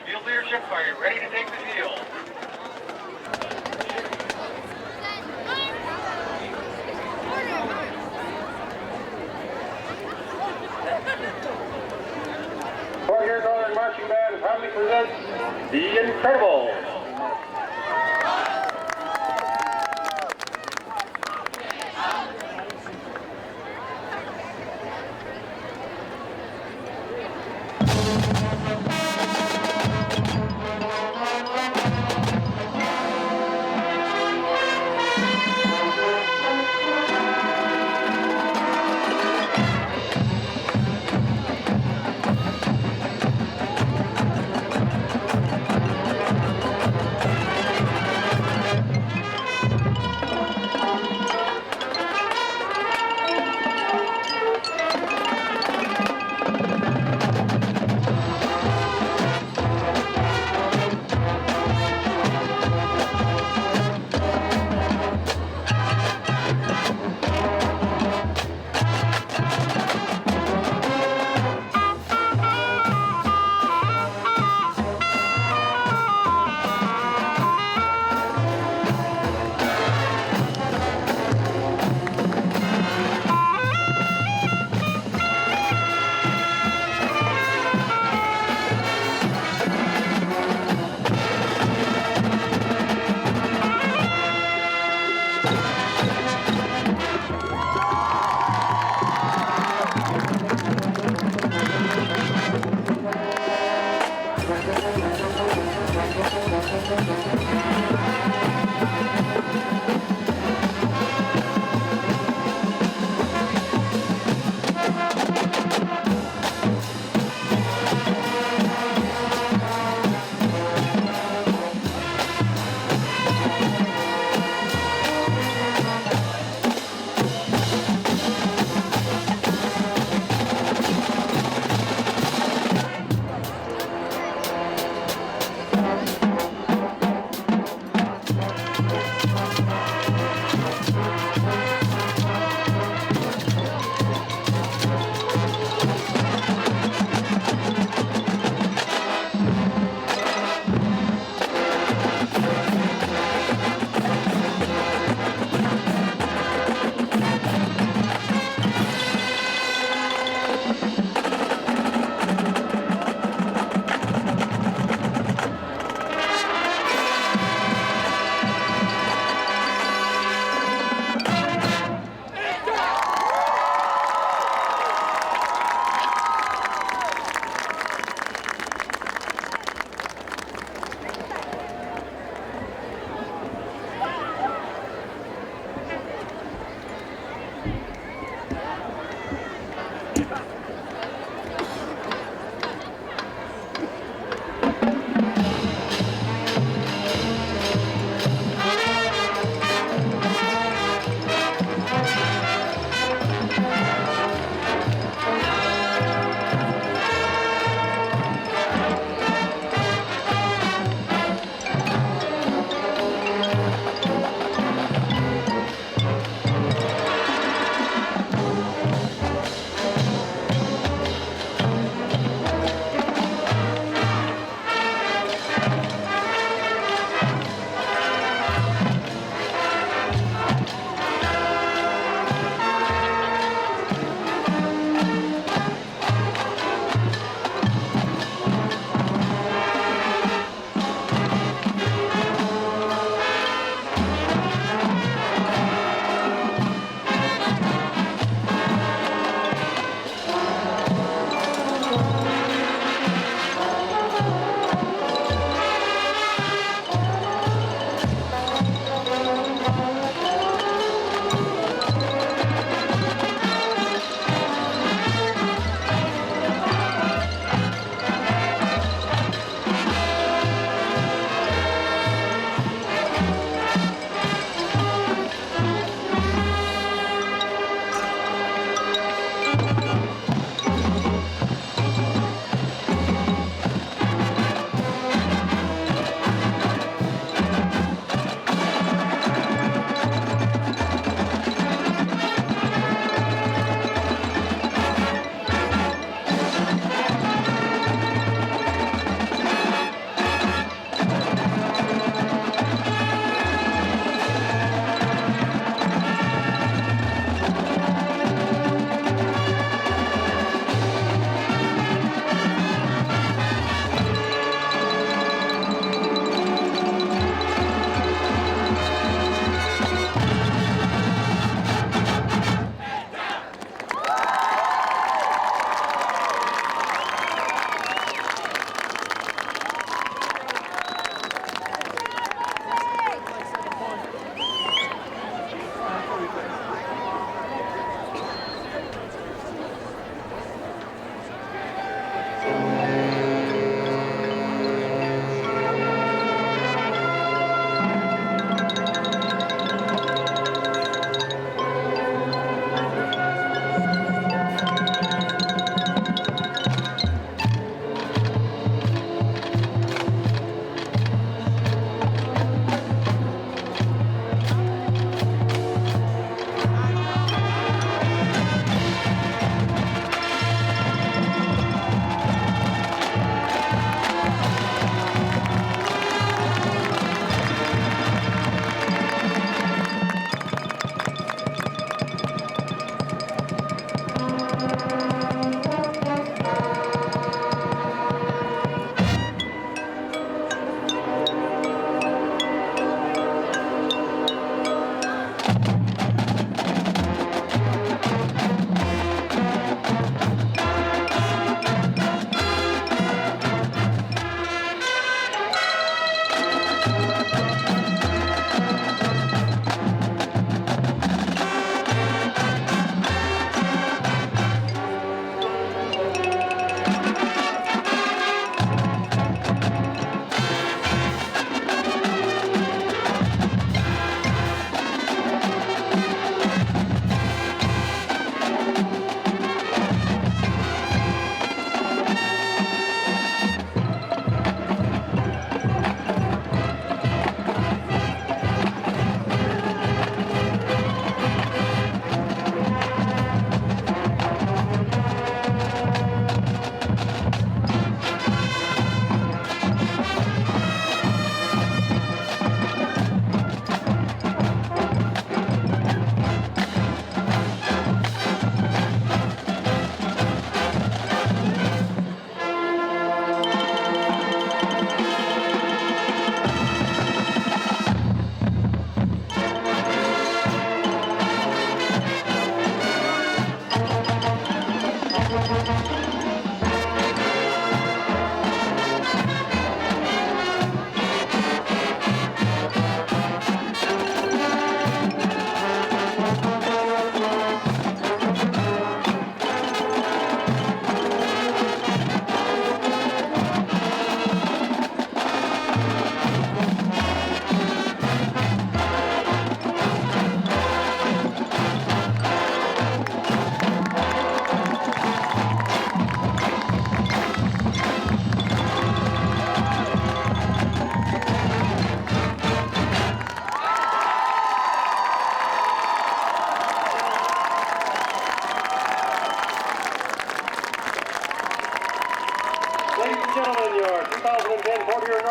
Field leadership, are you ready to take the field? Port Huron Northern Marching Band proudly presents the Incredibles.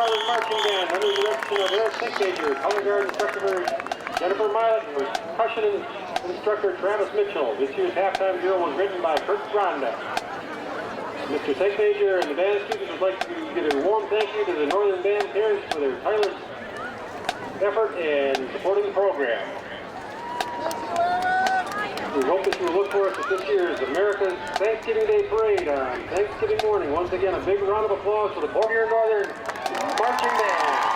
Northern Marching Band under the direction of Eric Sinkmaker, color guard instructor Jennifer Milet, percussion instructor Travis Mitchell. This year's halftime drill was written by Kurt Gronda. Mr. Sinkmaker and the band students would like to give a warm thank you to the Northern Band parents for their tireless effort in supporting the program. We hope that you will look for us at this year's America's Thanksgiving Day Parade on Thanksgiving morning. Once again, a big round of applause for the Port Huron Northern Marching Band.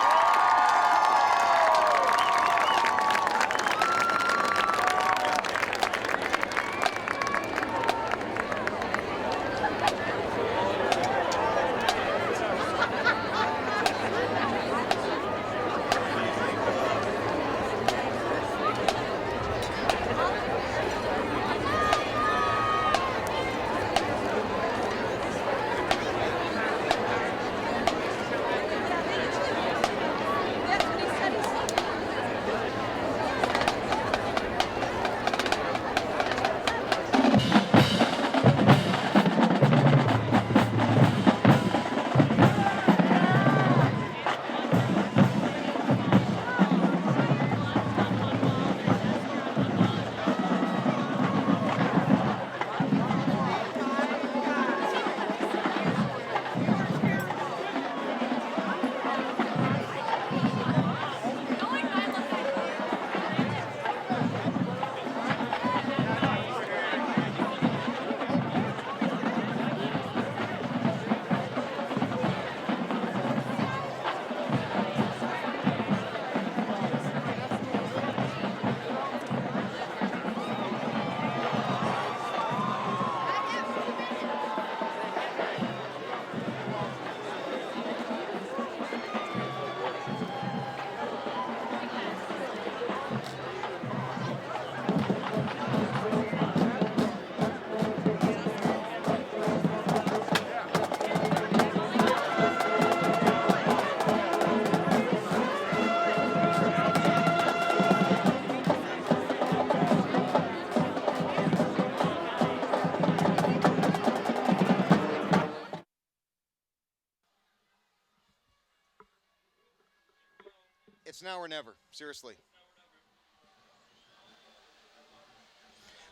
It's now or never, seriously.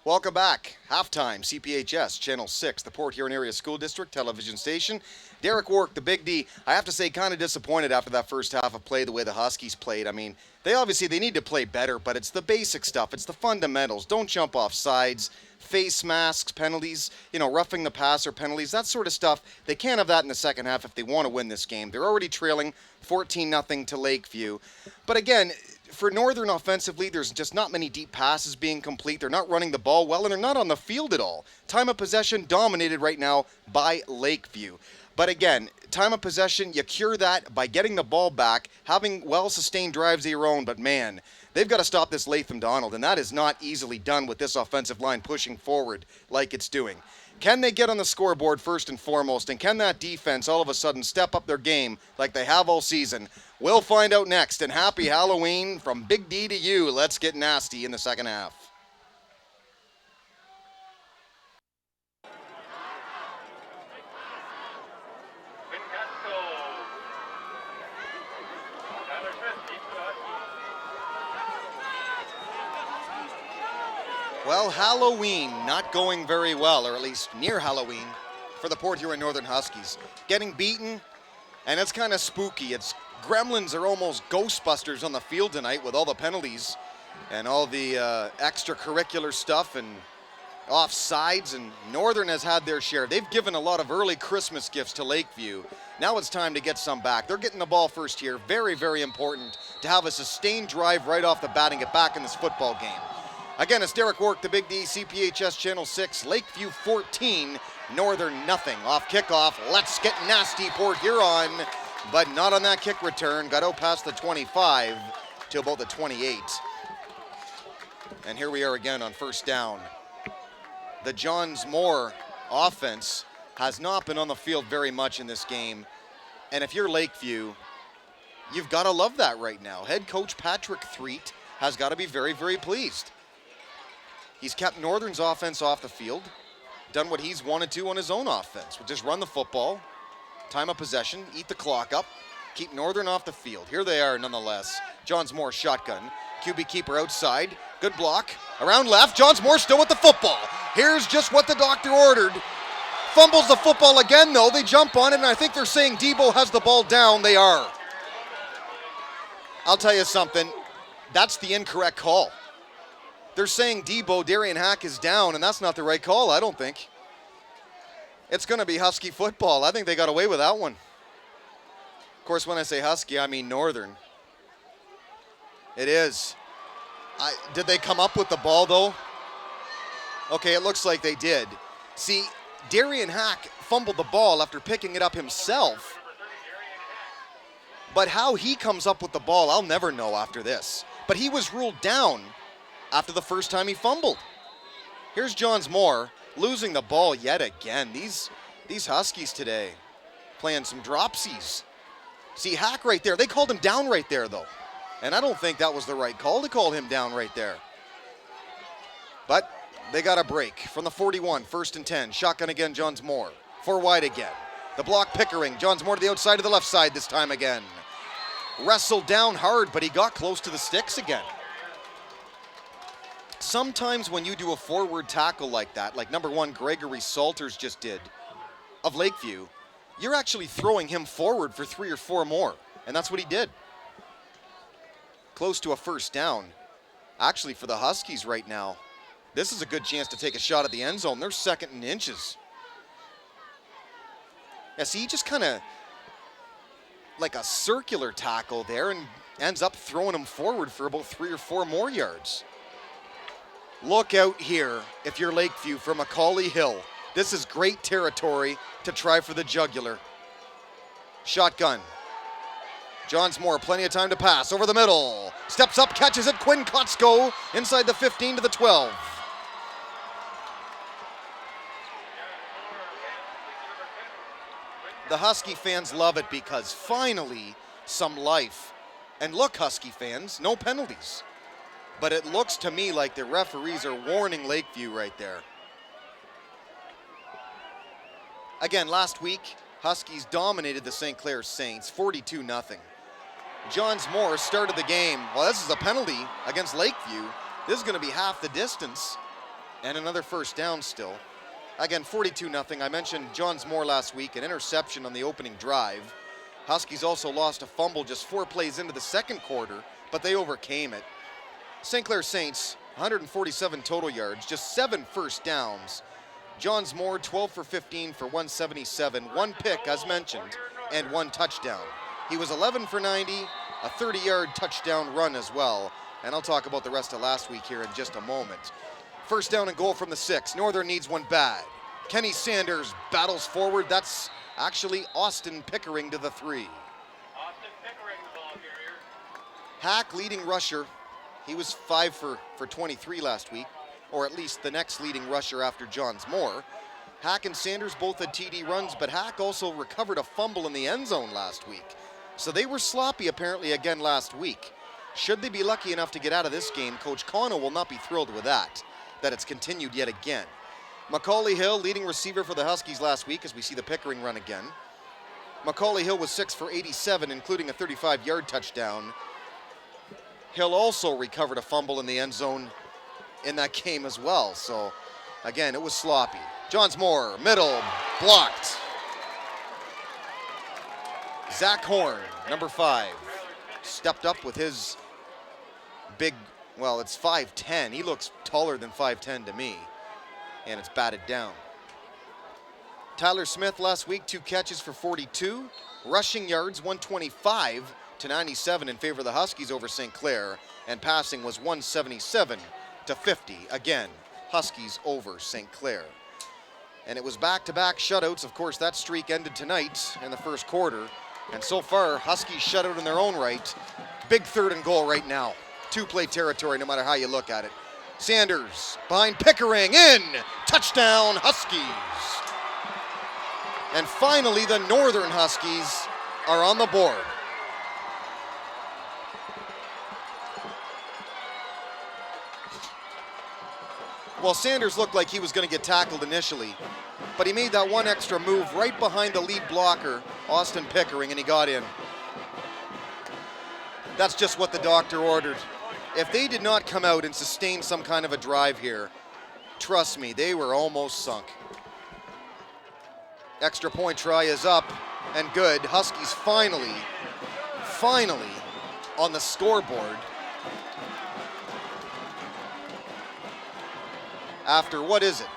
Welcome back. Halftime, CPHS, Channel 6, the Port Huron Area School District television station. Derek Wark, the Big D. I have to say, kind of disappointed after that first half of play, the way the Huskies played. I mean, they need to play better, but it's the basic stuff. It's the fundamentals. Don't jump off sides, face masks, penalties, roughing the passer penalties, that sort of stuff. They can't have that in the second half if they want to win this game. They're already trailing 14-0 to Lakeview. But again, for Northern offensively, there's just not many deep passes being complete. They're not running the ball well, and they're not on the field at all. Time of possession dominated right now by Lakeview. But again, time of possession, you cure that by getting the ball back, having well-sustained drives of your own. But man, they've got to stop this Latham Donald, and that is not easily done with this offensive line pushing forward like it's doing. Can they get on the scoreboard first and foremost, and can that defense all of a sudden step up their game like they have all season? We'll find out next, and happy Halloween from Big D to you. Let's get nasty in the second half. Well, Halloween not going very well, or at least near Halloween, for the Port Huron Northern Huskies. Getting beaten, and it's kind of spooky. It's Gremlins are almost Ghostbusters on the field tonight with all the penalties and all the extracurricular stuff and offsides, and Northern has had their share. They've given a lot of early Christmas gifts to Lakeview. Now it's time to get some back. They're getting the ball first here. Very, very important to have a sustained drive right off the bat and get back in this football game. Again, it's Derek Wark, the Big D, CPHS Channel 6, Lakeview 14, Northern nothing. Off kickoff, let's get nasty, Port Huron, but not on that kick return. Got out past the 25 to about the 28. And here we are again on first down. The Johns Moore offense has not been on the field very much in this game. And if you're Lakeview, you've got to love that right now. Head coach Patrick Threet has got to be very, very pleased. He's kept Northern's offense off the field, done what he's wanted to on his own offense, which is run the football, time of possession, eat the clock up, keep Northern off the field. Here they are nonetheless. Johnsmore shotgun. QB keeper outside. Good block. Around left. Johnsmore still with the football. Here's just what the doctor ordered. Fumbles the football again, though. They jump on it, and I think they're saying Debo has the ball down. They are. I'll tell you something. That's the incorrect call. They're saying Debo, Darian Hack is down, and that's not the right call, I don't think. It's going to be Husky football. I think they got away with that one. Of course, when I say Husky, I mean Northern. It is. Did they come up with the ball, though? Okay, it looks like they did. See, Darian Hack fumbled the ball after picking it up himself. But how he comes up with the ball, I'll never know after this. But he was ruled down after the first time he fumbled. Here's Johnsmore losing the ball yet again. These Huskies today playing some dropsies. See, Hack right there. They called him down right there, though. And I don't think that was the right call to call him down right there. But they got a break from the 41, 1st and 10. Shotgun again, Johnsmore. 4 wide again. The block Pickering. Johnsmore to the outside of the left side this time again. Wrestled down hard, but he got close to the sticks again. Sometimes when you do a forward tackle like that, like number 1 Gregory Salters just did of Lakeview, you're actually throwing him forward for 3 or 4 more. And that's what he did. Close to a first down. Actually, for the Huskies right now, this is a good chance to take a shot at the end zone. They're 2nd and inches. Yeah, see, he just kind of like a circular tackle there and ends up throwing him forward for about 3 or 4 more yards. Look out here if you're Lakeview for Macaulay Hill. This is great territory to try for the jugular. Shotgun. Johnsmore, plenty of time to pass. Over the middle. Steps up, catches it. Quinn Kotsko inside the 15 to the 12. The Husky fans love it because finally some life. And look, Husky fans, no penalties. But it looks to me like the referees are warning Lakeview right there. Again, last week, Huskies dominated the St. Clair Saints, 42-0. Johnsmore started the game. Well, this is a penalty against Lakeview. This is going to be half the distance. And another first down still. Again, 42-0. I mentioned Johnsmore last week, an interception on the opening drive. Huskies also lost a fumble just 4 plays into the second quarter, but they overcame it. St. Clair Saints, 147 total yards, just 7 first downs. Johnsmore, 12 for 15 for 177, 1 pick, as mentioned, and 1 touchdown. He was 11 for 90, a 30-yard touchdown run as well. And I'll talk about the rest of last week here in just a moment. First down and goal from the 6. Northern needs one bad. Kenny Sanders battles forward. That's actually Austin Pickering to the 3. Austin Pickering, the ball carrier. Hack, leading rusher. He was 5 for 23 last week, or at least the next leading rusher after Johnsmore. Hack and Sanders both had TD runs, but Hack also recovered a fumble in the end zone last week. So they were sloppy apparently again last week. Should they be lucky enough to get out of this game, Coach Cano will not be thrilled with that it's continued yet again. Macaulay Hill, leading receiver for the Huskies last week as we see the Pickering run again. Macaulay Hill was 6 for 87, including a 35-yard touchdown. Hill also recovered a fumble in the end zone in that game as well. So, again, it was sloppy. Johnsmore, middle, blocked. Zach Horn, number 5, stepped up with his big, well, it's 5'10". He looks taller than 5'10" to me, and it's batted down. Tyler Smith last week, 2 catches for 42. Rushing yards, 125 to 97 in favor of the Huskies over St. Clair, and passing was 177 to 50. Again, Huskies over St. Clair. And it was back-to-back shutouts. Of course, that streak ended tonight in the first quarter. And so far, Huskies shut out in their own right. Big 3rd and goal right now. 2-play territory, no matter how you look at it. Sanders behind Pickering, in! Touchdown, Huskies! And finally, the Northern Huskies are on the board. Well, Sanders looked like he was going to get tackled initially, but he made that one extra move right behind the lead blocker, Austin Pickering, and he got in. That's just what the doctor ordered. If they did not come out and sustain some kind of a drive here, trust me, they were almost sunk. Extra point try is up and good. Huskies finally on the scoreboard. After, what is it?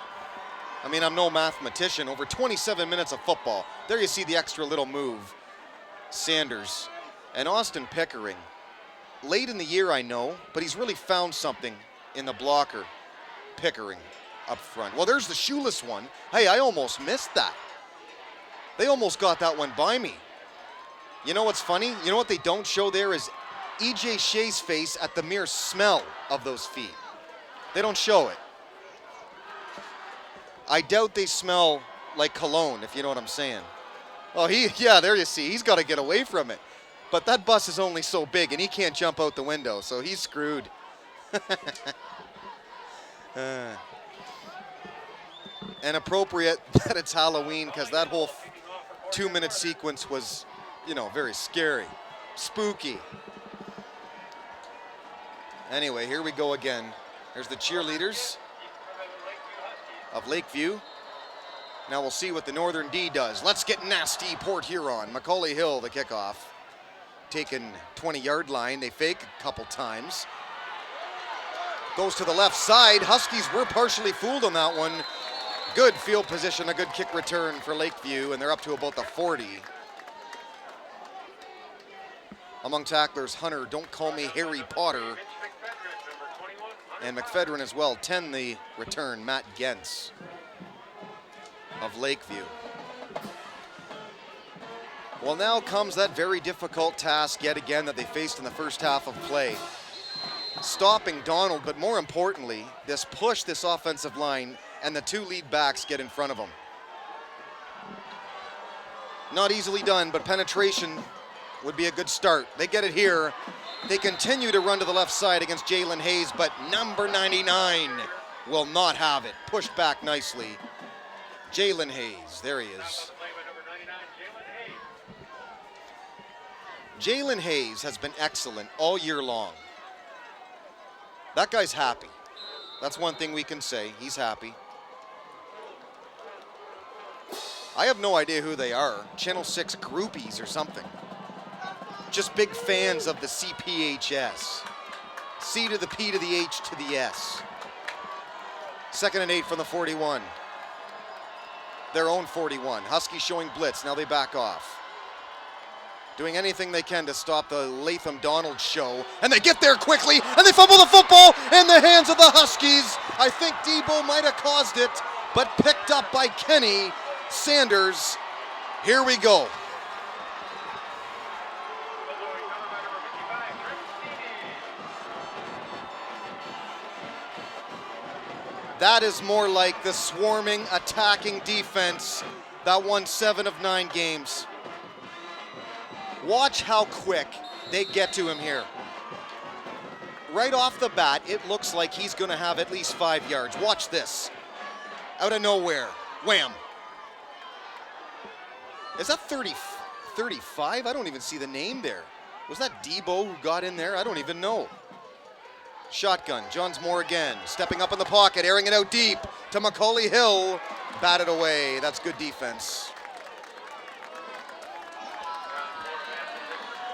I mean, I'm no mathematician. Over 27 minutes of football. There you see the extra little move. Sanders and Austin Pickering. Late in the year, I know, but he's really found something in the blocker. Pickering up front. Well, there's the shoeless one. Hey, I almost missed that. They almost got that one by me. You know what's funny? You know what they don't show there is E.J. Shea's face at the mere smell of those feet. They don't show it. I doubt they smell like cologne, if you know what I'm saying. Oh, yeah, there you see. He's got to get away from it. But that bus is only so big, and he can't jump out the window, so he's screwed. And appropriate that it's Halloween, because that whole 2-minute sequence was, you know, very scary, spooky. Anyway, here we go again. There's the cheerleaders of Lakeview. Now we'll see what the Northern D does. Let's get nasty, Port Huron. Macaulay Hill, the kickoff. Taken 20-yard line. They fake a couple times. Goes to the left side. Huskies were partially fooled on that one. Good field position, a good kick return for Lakeview, and they're up to about the 40. Among tacklers, Hunter, don't call me Harry Potter. And McFedrin as well. 10 the return, Matt Gentz of Lakeview. Well, now comes that very difficult task yet again that they faced in the first half of play. Stopping Donald, but more importantly, this push this offensive line and the two lead backs get in front of them. Not easily done, but penetration would be a good start. They get it here. They continue to run to the left side against Jalen Hayes, but number 99 will not have it. Pushed back nicely. Jalen Hayes, there he is. Jalen Hayes has been excellent all year long. That guy's happy. That's one thing we can say. He's happy. I have no idea who they are. Channel 6 groupies or something. Just big fans of the CPHS. C to the P to the H to the S. 2nd and 8 from the 41. Their own 41. Huskies showing blitz. Now they back off. Doing anything they can to stop the Latham Donald show. And they get there quickly, and they fumble the football in the hands of the Huskies. I think Debo might have caused it, but picked up by Kenny Sanders. Here we go. That is more like the swarming, attacking defense that won 7 of 9 games. Watch how quick they get to him here. Right off the bat, it looks like he's going to have at least 5 yards. Watch this. Out of nowhere. Wham. Is that 35? I don't even see the name there. Was that Debo who got in there? I don't even know. Shotgun. Johns Moore again. Stepping up in the pocket, airing it out deep to Macaulay Hill. Batted away. That's good defense.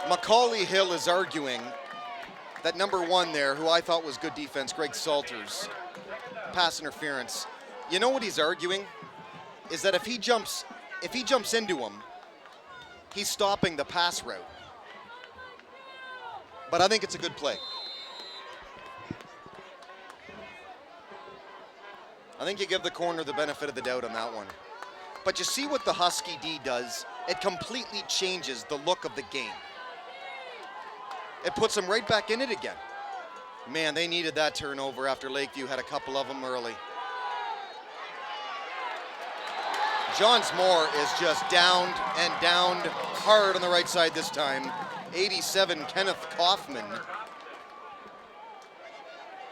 Macaulay Hill is arguing that number 1 there, who I thought was good defense, Greg Salters, pass interference. You know what he's arguing? Is that if he jumps into him, he's stopping the pass route. But I think it's a good play. I think you give the corner the benefit of the doubt on that one. But you see what the Husky D does? It completely changes the look of the game. It puts them right back in it again. Man, they needed that turnover after Lakeview had a couple of them early. Johns Moore is just downed and downed hard on the right side this time. 87, Kenneth Kaufman.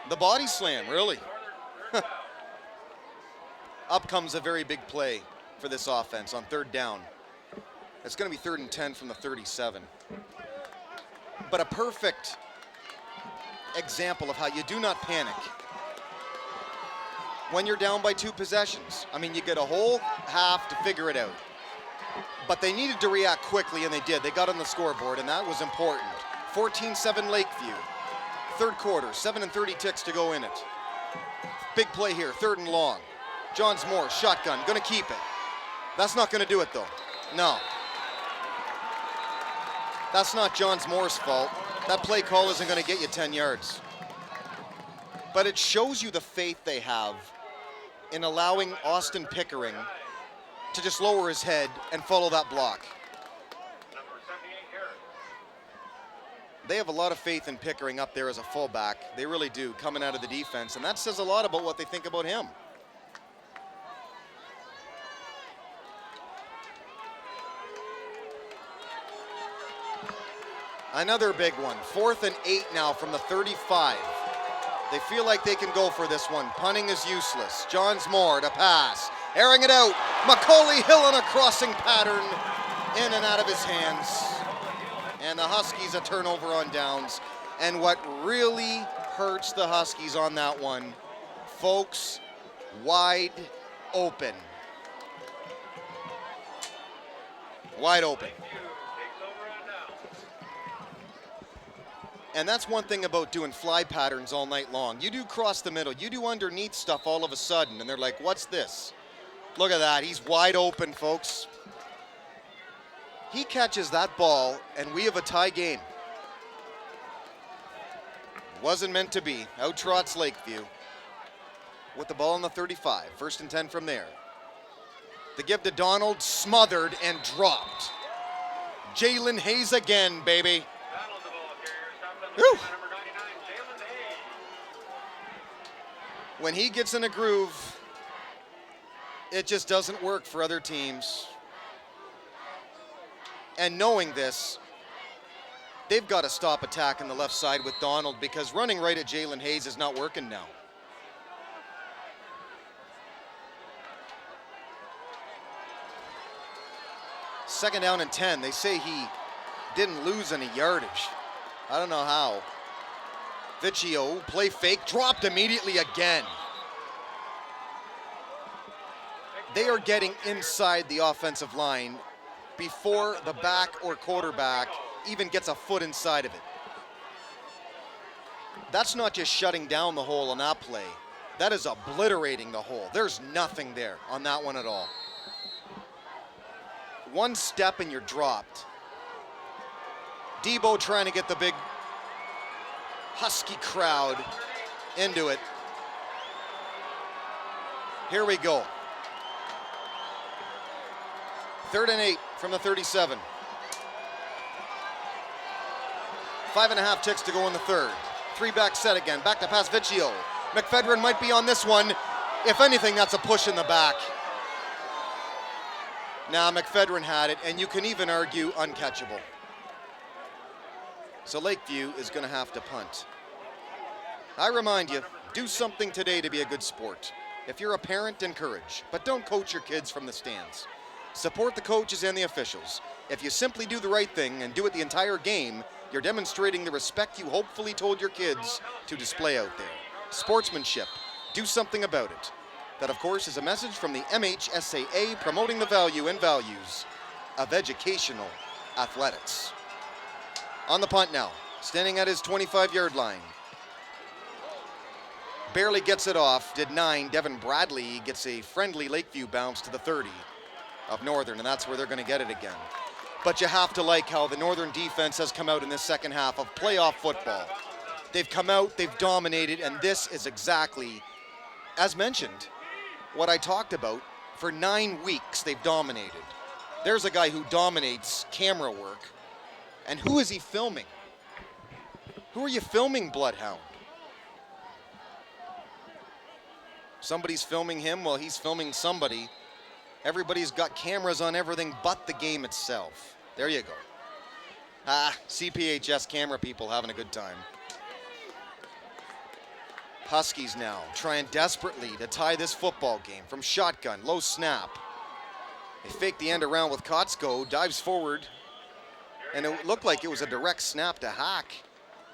The body slam, really. Up comes a very big play for this offense on 3rd down. It's going to be 3rd and 10 from the 37. but a perfect example of how you do not panic when you're down by 2 possessions. I mean, you get a whole half to figure it out. But they needed to react quickly, and they did. They got on the scoreboard, and that was important. 14-7 Lakeview. Third quarter, 7:30 ticks to go in it. Big play here, 3rd and long. Johns Moore, shotgun, gonna keep it. That's not gonna do it though. No. That's not Johns Moore's fault. That play call isn't gonna get you 10 yards. But it shows you the faith they have in allowing Austin Pickering to just lower his head and follow that block. They have a lot of faith in Pickering up there as a fullback. They really do, coming out of the defense, and that says a lot about what they think about him. Another big one, 4th and 8 now from the 35. They feel like they can go for this one. Punting is useless. Johns Moore to pass, airing it out. Macaulay Hill on a crossing pattern, in and out of his hands. And the Huskies a turnover on downs. And what really hurts the Huskies on that one, folks, wide open. Wide open. And that's one thing about doing fly patterns all night long. You do cross the middle, you do underneath stuff all of a sudden, and they're like, what's this? Look at that, he's wide open, folks. He catches that ball, and we have a tie game. Wasn't meant to be. Out trots Lakeview with the ball on the 35. 1st and 10 from there. The give to Donald, smothered and dropped. Jalen Hayes again, baby. Whew. When he gets in a groove, it just doesn't work for other teams. And knowing this, they've got to stop attacking the left side with Donald, because running right at Jalen Hayes is not working now. Second down and 10. They say he didn't lose any yardage. I don't know how. Vicchio, play fake, dropped immediately again. They are getting inside the offensive line before the back or quarterback even gets a foot inside of it. That's not just shutting down the hole on that play. That is obliterating the hole. There's nothing there on that one at all. One step and you're dropped. Debo trying to get the big Husky crowd into it. Here we go. 3rd and 8 from the 37. 5.5 ticks to go in the 3rd. 3-back set again. Back to pass Vicchio. McFedrin might be on this one. If anything, that's a push in the back. Now McFedrin had it, and you can even argue uncatchable. So Lakeview is going to have to punt. I remind you, do something today to be a good sport. If you're a parent, encourage, but don't coach your kids from the stands. Support the coaches and the officials. If you simply do the right thing and do it the entire game, you're demonstrating the respect you hopefully told your kids to display out there. Sportsmanship. Do something about it. That, of course, is a message from the MHSAA promoting the value and values of educational athletics. On the punt now, standing at his 25-yard line. Barely gets it off, did 9. Devin Bradley gets a friendly Lakeview bounce to the 30 of Northern, and that's where they're going to get it again. But you have to like how the Northern defense has come out in this second half of playoff football. They've come out, they've dominated, and this is exactly, as mentioned, what I talked about. For 9 weeks, they've dominated. There's a guy who dominates camera work. And who is he filming? Who are you filming, Bloodhound? Somebody's filming him while he's filming somebody. Everybody's got cameras on everything but the game itself. There you go. CPHS camera people having a good time. Huskies now trying desperately to tie this football game from shotgun, low snap. They fake the end around with Kotsko, dives forward. And it looked like it was a direct snap to Hack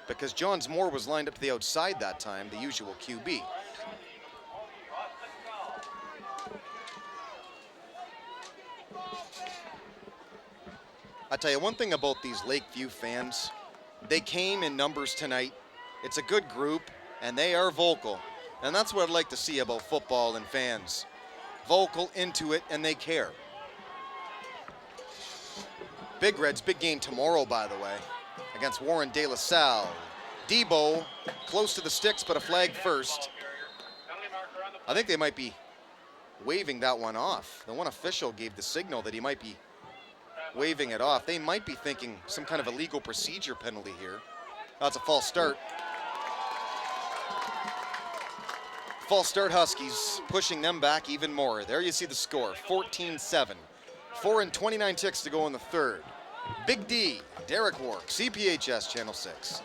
because Johns Moore was lined up to the outside that time, the usual QB. I tell you one thing about these Lakeview fans, they came in numbers tonight. It's a good group, and they are vocal. And that's what I'd like to see about football and fans. Vocal, into it, and they care. Big Reds, big game tomorrow, by the way, against Warren De La Salle. Debo, close to the sticks, but a flag first. I think they might be waving that one off. The one official gave the signal that he might be waving it off. They might be thinking some kind of a legal procedure penalty here. That's a false start. False start Huskies, pushing them back even more. There you see the score, 14-7. 4:29 ticks to go in the third. Big D, Derek Wark, CPHS Channel 6.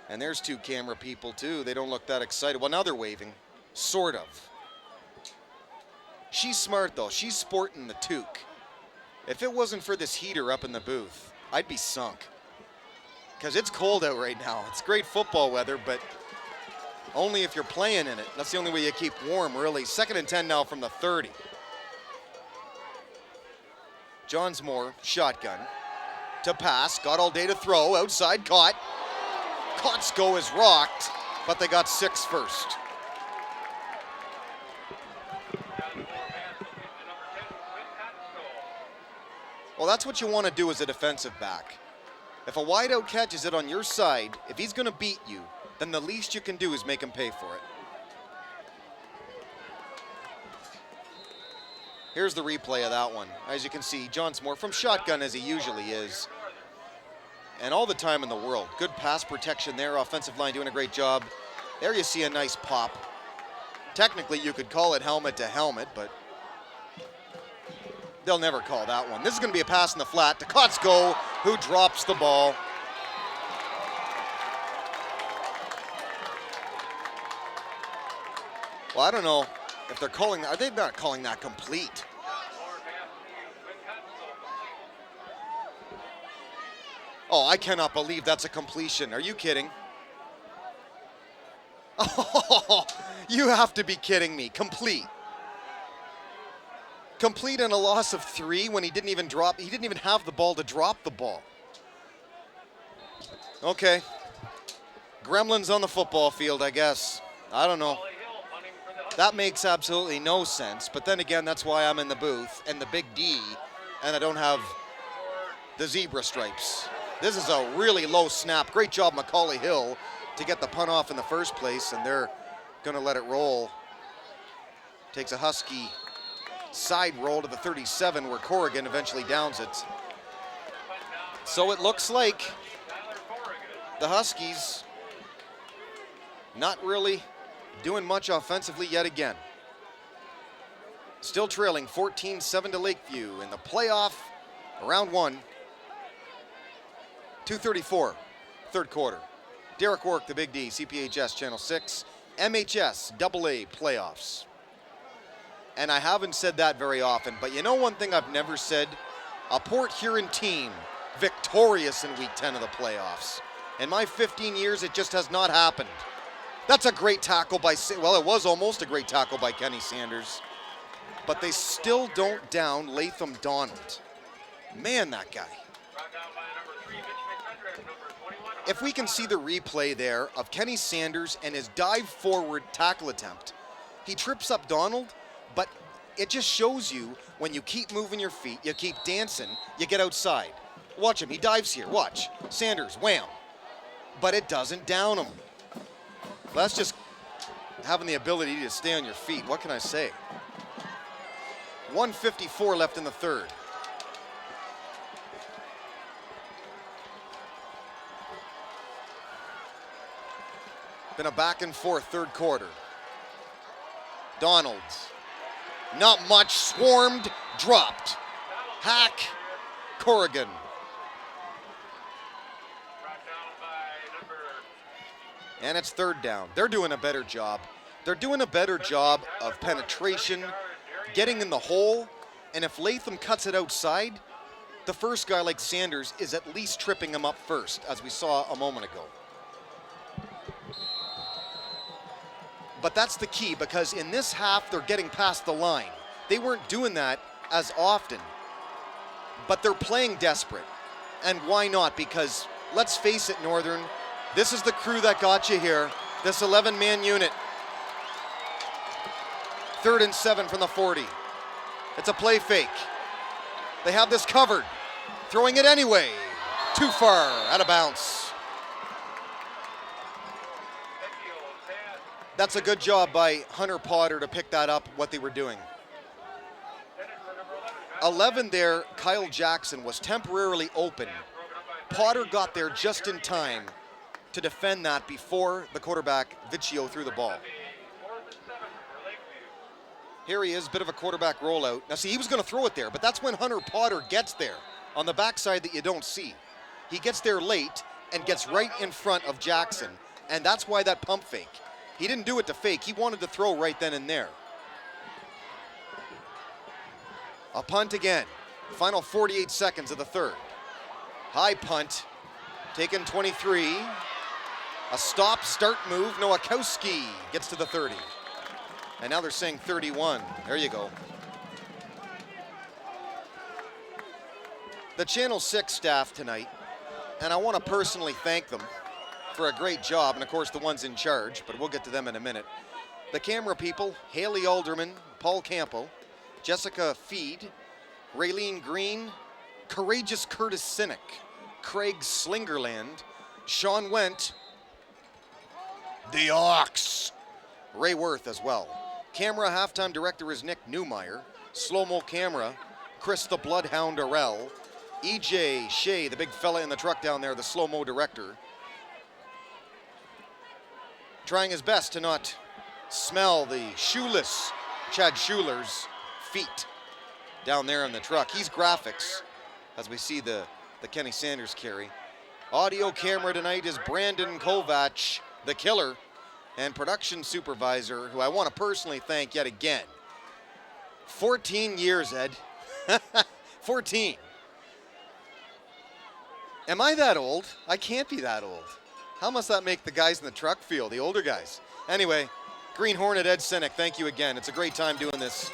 And there's two camera people too. They don't look that excited. Well, now they're waving, sort of. She's smart though, she's sporting the toque. If it wasn't for this heater up in the booth, I'd be sunk. Because it's cold out right now. It's great football weather, but only if you're playing in it. That's the only way you keep warm, really. 2nd and 10 now from the 30. Johns Moore, shotgun. To pass, got all day to throw, outside, caught. Kotsko is rocked, but they got 6 first. Well, that's what you want to do as a defensive back. If a wideout catches it on your side, if he's going to beat you, then the least you can do is make him pay for it. Here's the replay of that one. As you can see, Johns Moore from shotgun as he usually is. And all the time in the world. Good pass protection there. Offensive line doing a great job. There you see a nice pop. Technically, you could call it helmet to helmet, but they'll never call that one. This is going to be a pass in the flat to Kotsko, who drops the ball. Well, I don't know if they're calling, are they not calling that complete? Oh, I cannot believe that's a completion. Are you kidding? Oh, you have to be kidding me. Complete. Complete and a loss of 3 when he didn't even have the ball to drop the ball. Okay. Gremlins on the football field, I guess. I don't know. That makes absolutely no sense, but then again, that's why I'm in the booth and the big D, and I don't have the zebra stripes. This is a really low snap. Great job, Macaulay Hill, to get the punt off in the first place, and they're going to let it roll. Takes a Husky side roll to the 37 where Corrigan eventually downs it. So it looks like the Huskies not really doing much offensively yet again. Still trailing 14-7 to Lakeview in the playoff, round 1. 2:34, third quarter. Derek Wark, the Big D, CPHS Channel 6, MHS AA playoffs. And I haven't said that very often, but you know one thing I've never said? A Port Huron team victorious in Week 10 of the playoffs. In my 15 years, it just has not happened. That's a great tackle by, well, it was almost a great tackle by Kenny Sanders. But they still don't down Latham Donald. Man, that guy. If we can see the replay there of Kenny Sanders and his dive forward tackle attempt, he trips up Donald, but it just shows you when you keep moving your feet, you keep dancing, you get outside. Watch him, he dives here, watch. Sanders, wham. But it doesn't down him. That's just having the ability to stay on your feet. What can I say? 1:54 left in the third. Been a back and forth third quarter. Donald, not much, swarmed, dropped. Hack, Corrigan. And it's third down. They're doing a better job. They're doing a better job of penetration, getting in the hole, And if Latham cuts it outside, the first guy like Sanders is at least tripping him up first, as we saw a moment ago. But that's the key, because in this half, they're getting past the line. They weren't doing that as often, but they're playing desperate. And why not? Because let's face it, Northern, this is the crew that got you here, this 11-man unit. 3rd and 7 from the 40. It's a play fake. They have this covered. Throwing it anyway. Too far, out of bounds. That's a good job by Hunter Potter to pick that up, what they were doing. 11 there, Kyle Jackson was temporarily open. Potter got there just in time to defend that before the quarterback, Vicchio, threw the ball. Here he is, bit of a quarterback rollout. Now see, he was going to throw it there, but that's when Hunter Potter gets there, on the backside that you don't see. He gets there late and gets right in front of Jackson, and that's why that pump fake. He didn't do it to fake, he wanted to throw right then and there. A punt again, final 48 seconds of the 3rd. High punt, taken 23. A stop, start move, Nowakowski gets to the 30. And now they're saying 31, there you go. The Channel 6 staff tonight, and I want to personally thank them for a great job, and of course the ones in charge, but we'll get to them in a minute. The camera people, Haley Alderman, Paul Campo, Jessica Feed, Raylene Green, Courageous Curtis Sinek, Craig Slingerland, Sean Went, the Ox, Ray Worth as well. Camera halftime director is Nick Newmeyer. Slow-mo camera, Chris the Bloodhound Arell. EJ Shea, the big fella in the truck down there, the slow-mo director. Trying his best to not smell the shoeless Chad Schuler's feet down there in the truck. He's graphics, as we see the Kenny Sanders carry. Audio camera tonight is Brandon Kovac, the killer, and production supervisor, who I want to personally thank yet again. 14 years, Ed. 14. Am I that old? I can't be that old. How must that make the guys in the truck feel, the older guys? Anyway, Green Hornet Ed Sinek, thank you again. It's a great time doing this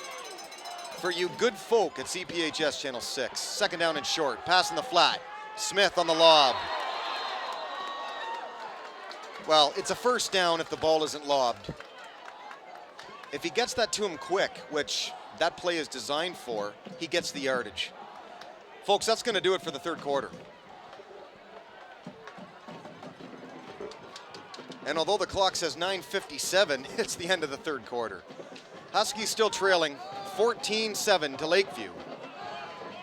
for you good folk at CPHS Channel 6. 2nd down and short, pass in the flat. Smith on the lob. Well, it's a first down if the ball isn't lobbed. If he gets that to him quick, which that play is designed for, he gets the yardage. Folks, that's going to do it for the 3rd quarter. And although the clock says 9:57, it's the end of the 3rd quarter. Huskies still trailing 14-7 to Lakeview.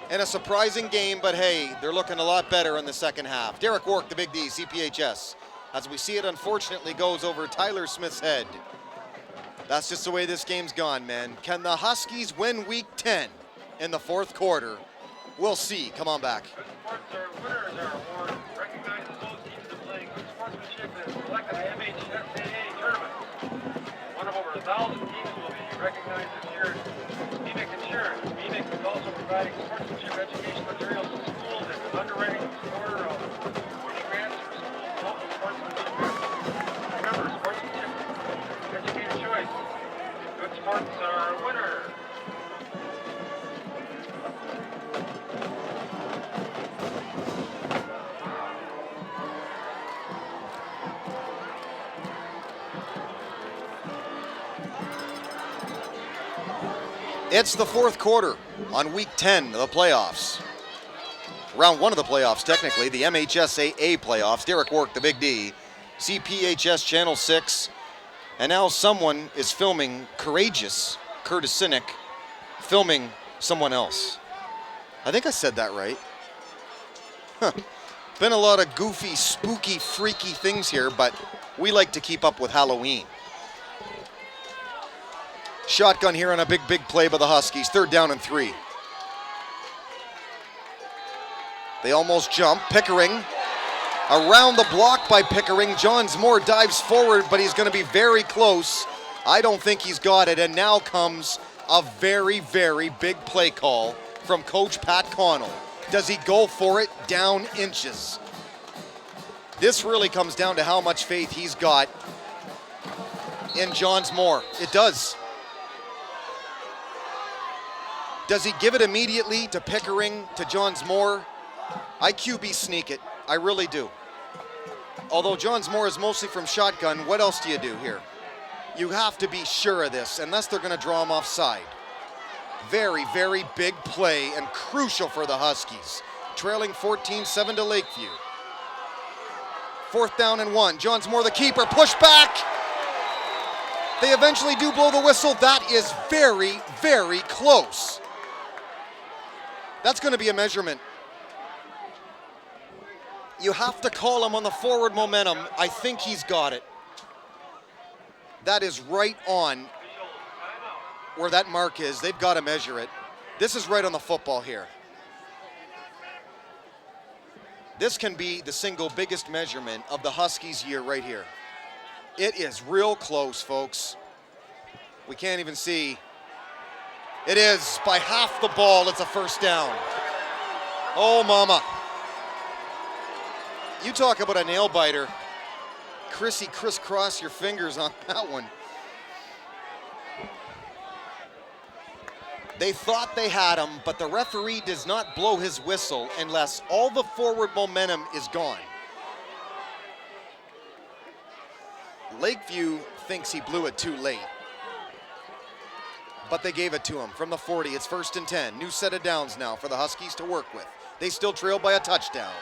In a surprising game, but hey, they're looking a lot better in the 2nd half. Derek Wark, the Big D, CPHS. As we see it, unfortunately, goes over Tyler Smith's head. That's just the way this game's gone, man. Can the Huskies win Week 10 in the 4th quarter? We'll see. Come on back. Winners are awarded. Recognizes those teams that play good sportsmanship and selected the MHSAA tournament. One of over 1,000 teams will be recognized this year. MEMIC Insurance. MEMIC is also providing sportsmanship education materials to schools and is underwriting the order of 40 grants for schools local sportsmanship. Remember, sportsmanship, educated choice. Good sports are a winner. It's the 4th quarter on Week 10 of the playoffs. Round 1 of the playoffs, technically, the MHSAA playoffs. Derek Wark, the Big D, CPHS Channel 6. And now someone is filming Courageous Curtis Sinek, filming someone else. I think I said that right. Been a lot of goofy, spooky, freaky things here, but we like to keep up with Halloween. Shotgun here on a big play by the Huskies. 3rd down and 3. They almost jump. Pickering. Around the block by Pickering. Johns Moore dives forward, but he's going to be very close. I don't think he's got it. And now comes A very, very big play call from Coach Pat Connell. Does he go for it down inches? This really comes down to how much faith he's got in Johns Moore. It does. Does he give it immediately to Pickering, to Johns Moore? I QB sneak it. I really do. Although Johns Moore is mostly from shotgun, what else do you do here? You have to be sure of this, unless they're going to draw him offside. Very, very big play and crucial for the Huskies. Trailing 14-7 to Lakeview. 4th down and 1. Johns Moore, the keeper, push back. They eventually do blow the whistle. That is very, very close. That's going to be a measurement. You have to call him on the forward momentum. I think he's got it. That is right on where that mark is. They've got to measure it. This is right on the football here. This can be the single biggest measurement of the Huskies' year right here. It is real close, folks. We can't even see. It is by half the ball. It's a first down. Oh, mama. You talk about a nail biter. Chrissy, crisscross your fingers on that one. They thought they had him, but the referee does not blow his whistle unless all the forward momentum is gone. Lakeview thinks he blew it too late, but they gave it to him from the 40. It's 1st and 10. New set of downs now for the Huskies to work with. They still trail by a touchdown.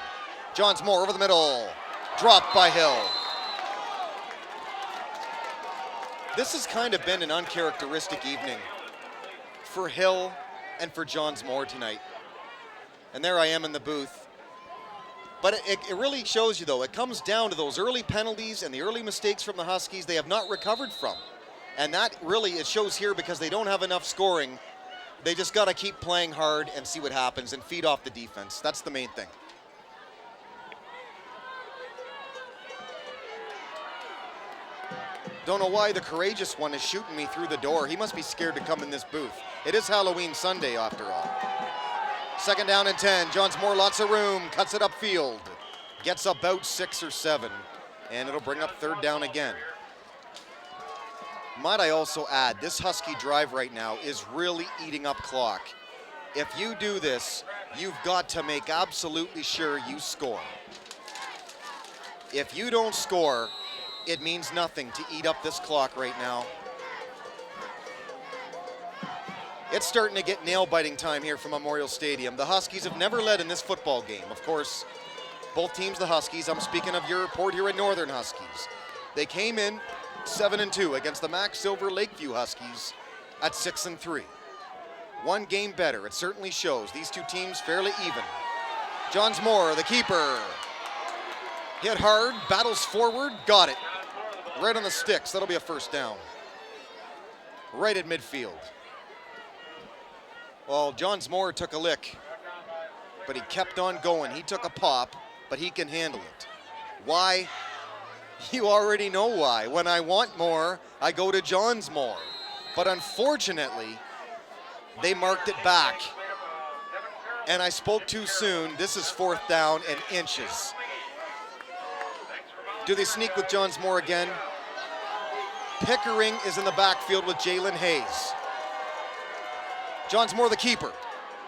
Johns Moore over the middle. Dropped by Hill. This has kind of been an uncharacteristic evening for Hill and for Johns Moore tonight. And there I am in the booth. But it really shows you, though, it comes down to those early penalties and the early mistakes from the Huskies they have not recovered from. And that really, it shows here because they don't have enough scoring. They just got to keep playing hard and see what happens and feed off the defense. That's the main thing. Don't know why the courageous one is shooting me through the door. He must be scared to come in this booth. It is Halloween Sunday, after all. 2nd down and 10. Johns Moore, lots of room. Cuts it upfield. Gets about 6 or 7. And it'll bring up 3rd down again. Might I also add, this Husky drive right now is really eating up clock. If you do this, you've got to make absolutely sure you score. If you don't score, it means nothing to eat up this clock right now. It's starting to get nail-biting time here from Memorial Stadium. The Huskies have never led in this football game. Of course, both teams, the Huskies, I'm speaking of your Port Huron Northern Huskies. They came in 7-2 against the Max Silver Lakeview Huskies at 6-3. One game better, it certainly shows. These two teams fairly even. Johns Moore, the keeper. Hit hard, battles forward, got it. Right on the sticks, that'll be a 1st down. Right at midfield. Well, Johns Moore took a lick, but he kept on going. He took a pop, but he can handle it. Why? You already know why. When I want more, I go to Johns Moore. But unfortunately, they marked it back. And I spoke too soon. This is 4th down and inches. Do they sneak with Johns Moore again? Pickering is in the backfield with Jalen Hayes. Johns Moore, the keeper.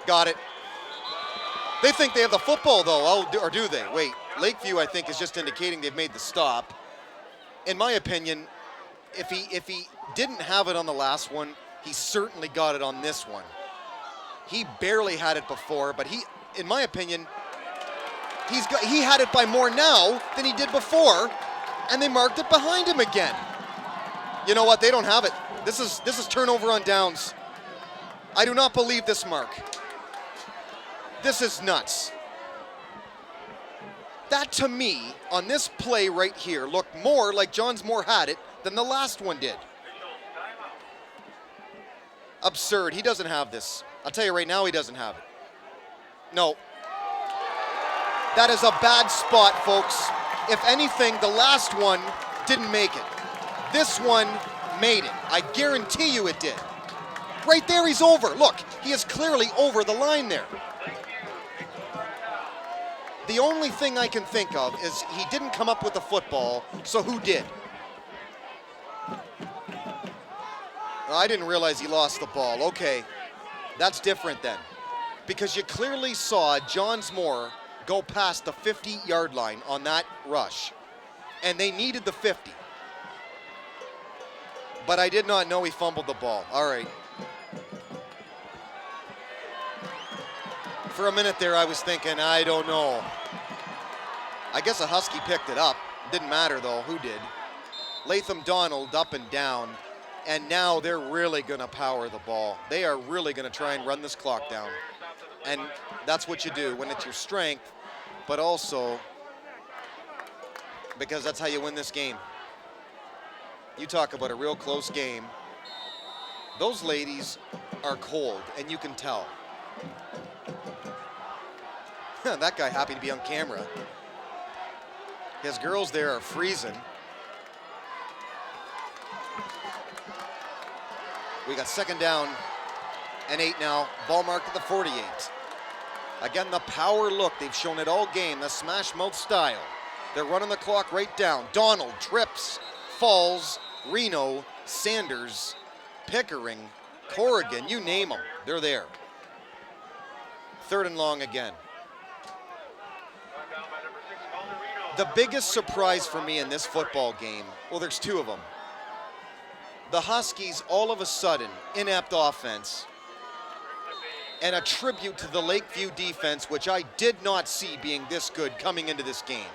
Got it. They think they have the football, though, or do they? Wait, Lakeview, I think, is just indicating they've made the stop. In my opinion, if he didn't have it on the last one, he certainly got it on this one. He barely had it before, but in my opinion, he had it by more now than he did before, and they marked it behind him again. You know what? They don't have it. This is turnover on downs. I do not believe this mark. This is nuts. That, to me, on this play right here, looked more like Johns Moore had it than the last one did. Absurd. He doesn't have this. I'll tell you right now, he doesn't have it. No. That is a bad spot, folks. If anything, the last one didn't make it. This one made it. I guarantee you it did. Right there, he's over. Look, he is clearly over the line there. The only thing I can think of is he didn't come up with the football, so who did? I didn't realize he lost the ball. Okay, that's different then. Because you clearly saw Johns Moore go past the 50-yard line on that rush. And they needed the 50. But I did not know he fumbled the ball. All right. For a minute there, I was thinking, I don't know. I guess a Husky picked it up. Didn't matter, though. Who did? Latham Donald up and down. And now they're really going to power the ball. They are really going to try and run this clock down. And that's what you do when it's your strength, but also because that's how you win this game. You talk about a real close game. Those ladies are cold, and you can tell. That guy happy to be on camera. His girls there are freezing. We got 2nd down and 8 now. Ball marked at the 48. Again, the power look. They've shown it all game, the smash mouth style. They're running the clock right down. Donald trips, falls, Reno, Sanders, Pickering, Corrigan, you name them. They're there. 3rd and long again. The biggest surprise for me in this football game, well, there's 2 of them. The Huskies, all of a sudden, inept offense, and a tribute to the Lakeview defense, which I did not see being this good coming into this game.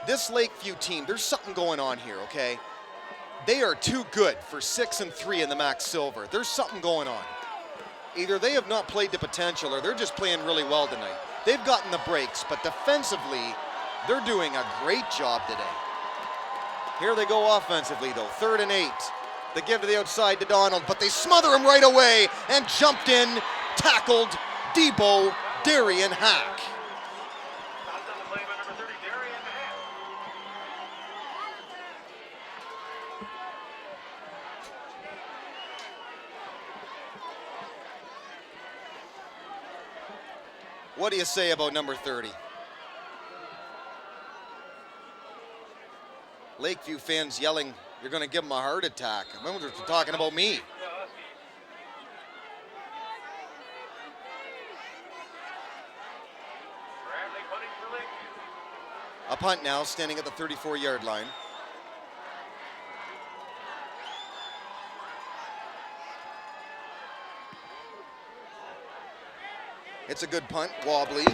This Lakeview team, there's something going on here, okay? They are too good for 6-3 in the Max Silver. There's something going on. Either they have not played to potential or they're just playing really well tonight. They've gotten the breaks, but defensively, they're doing a great job today. Here they go offensively, though. 3rd and 8. They give to the outside to Donald, but they smother him right away and jumped in, tackled Debo Darian Hack. What do you say about number 30? Lakeview fans yelling, you're going to give him a heart attack. I remember they're talking about me. A punt now, standing at the 34-yard line. It's a good punt, wobbly.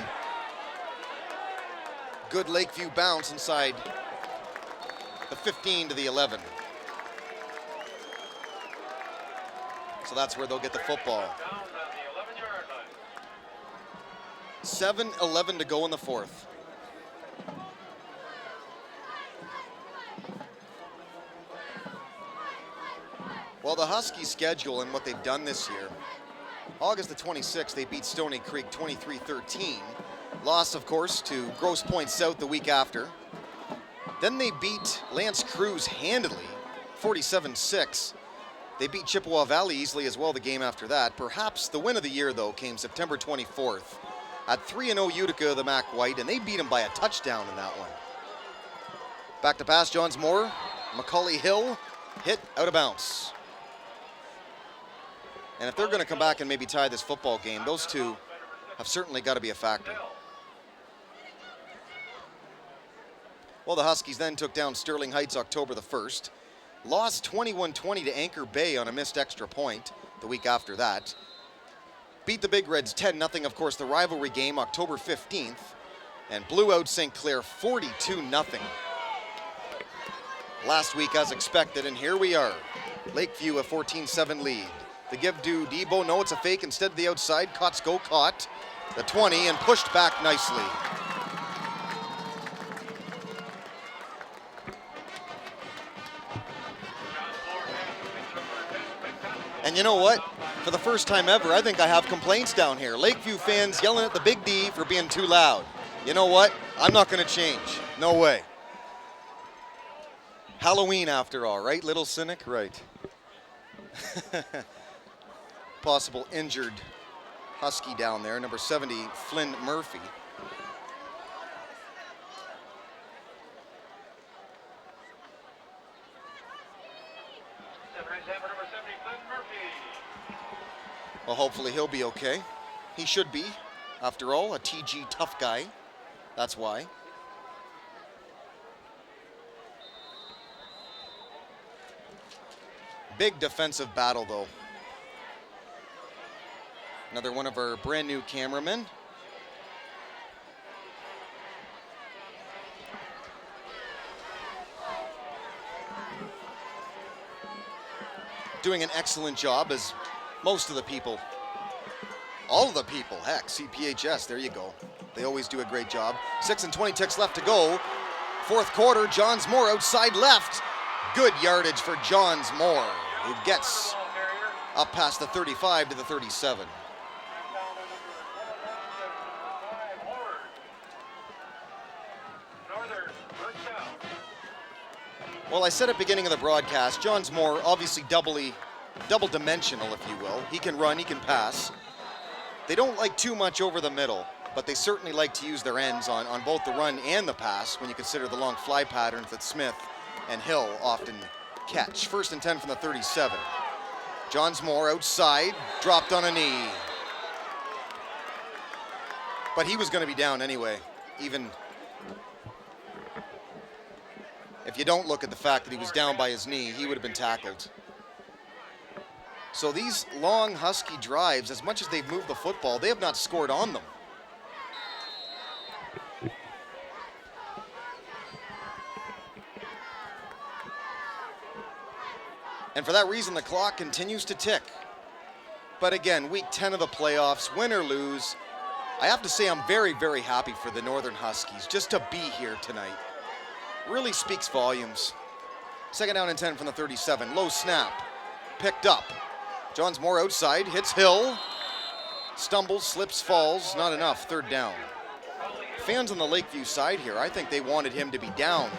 Good Lakeview bounce inside the 15 to the 11. So that's where they'll get the football. 7:11 to go in the 4th. Well, the Huskies' schedule and what they've done this year. August the 26th, they beat Stony Creek 23-13. Loss, of course, to Grosse Pointe South the week after. Then they beat Lance Cruz handily, 47-6. They beat Chippewa Valley easily as well the game after that. Perhaps the win of the year, though, came September 24th at 3-0 Utica, the Mac White, and they beat him by a touchdown in that one. Back to pass, Johns Moore. Macaulay Hill hit out of bounds. And if they're going to come back and maybe tie this football game, those two have certainly got to be a factor. Well, the Huskies then took down Sterling Heights October the 1st. Lost 21-20 to Anchor Bay on a missed extra point the week after that. Beat the Big Reds 10-0, of course, the rivalry game October 15th. And blew out St. Clair 42-0. Last week as expected, and here we are. Lakeview a 14-7 lead. The give to Debo, no, it's a fake, instead of the outside. Kotsko caught the 20 and pushed back nicely. And you know what? For the first time ever, I think I have complaints down here. Lakeview fans yelling at the Big D for being too loud. You know what? I'm not going to change. No way. Halloween after all, right? Little cynic? Right. possible injured Husky down there, number 70, Flynn Murphy. Number 70, Flynn Murphy. Well, hopefully he'll be okay. He should be. After all, a TG tough guy. That's why. Big defensive battle, though. Another one of our brand new cameramen. Doing an excellent job, as most of the people, all of the people, heck, CPHS, there you go. They always do a great job. 6 and 20 ticks left to go. Fourth quarter, Johns Moore outside left. Good yardage for Johns Moore, who gets up past the 35 to the 37. Well, I said at the beginning of the broadcast, Johns Moore obviously double dimensional, if you will. He can run, he can pass. They don't like too much over the middle, but they certainly like to use their ends on both the run and the pass when you consider the long fly patterns that Smith and Hill often catch. 1st and 10 from the 37. Johns Moore outside, dropped on a knee. But he was going to be down anyway, even if you don't look at the fact that he was down by his knee, he would have been tackled. So these long Husky drives, as much as they've moved the football, they have not scored on them. And for that reason, the clock continues to tick. But again, week 10 of the playoffs, win or lose, I have to say I'm very, very happy for the Northern Huskies just to be here tonight. Really speaks volumes. 2nd down and 10 from the 37. Low snap. Picked up. Johns Moore outside. Hits Hill. Stumbles, slips, falls. Not enough. 3rd down. Fans on the Lakeview side here, I think they wanted him to be down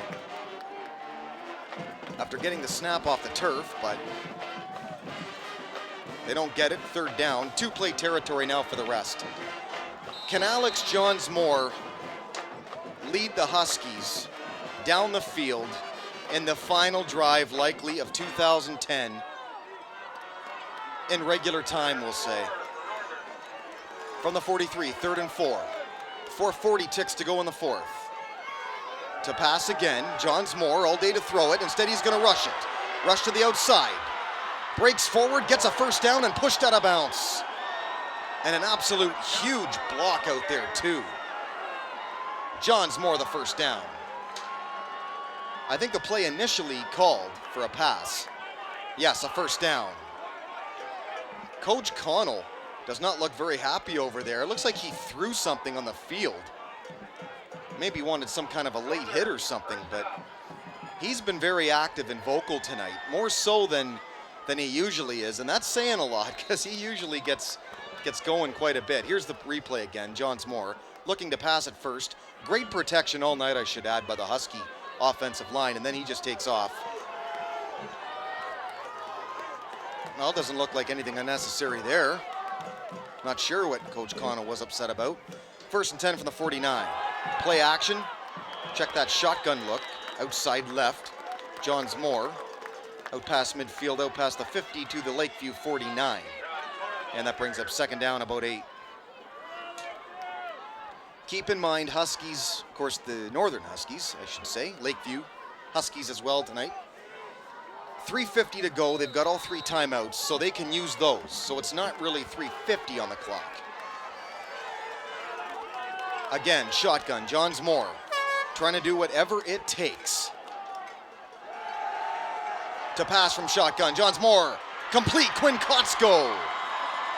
after getting the snap off the turf, but they don't get it. 3rd down. 2-play territory now for the rest. Can Alex Johns Moore lead the Huskies down the field in the final drive, likely of 2010, in regular time, we'll say? From the 43, 3rd and 4. 4:40 ticks to go in the 4th. To pass again, Johns Moore all day to throw it. Instead, he's going to rush it. Rush to the outside. Breaks forward, gets a 1st down, and pushed out of bounds. And an absolute huge block out there, too. Johns Moore, the 1st down. I think the play initially called for a pass. Yes, a 1st down. Coach Connell does not look very happy over there. It looks like he threw something on the field. Maybe wanted some kind of a late hit or something, but he's been very active and vocal tonight, more so than he usually is, and that's saying a lot because he usually gets going quite a bit. Here's the replay again. Johns Moore looking to pass it first. Great protection all night, I should add, by the Husky offensive line, and then he just takes off. Well, it doesn't look like anything unnecessary there. Not sure what Coach Connell was upset about. 1st and 10 from the 49. Play action. Check that shotgun look. Outside left. Johns Moore out past midfield, out past the 50 to the Lakeview 49. And that brings up 2nd down, about 8. Keep in mind, Huskies, of course, the Northern Huskies, I should say. Lakeview Huskies as well tonight. 3:50 to go. They've got all 3 timeouts, so they can use those. So it's not really 3:50 on the clock. Again, shotgun. Johns Moore trying to do whatever it takes to pass from shotgun. Johns Moore complete. Quinn Kotsko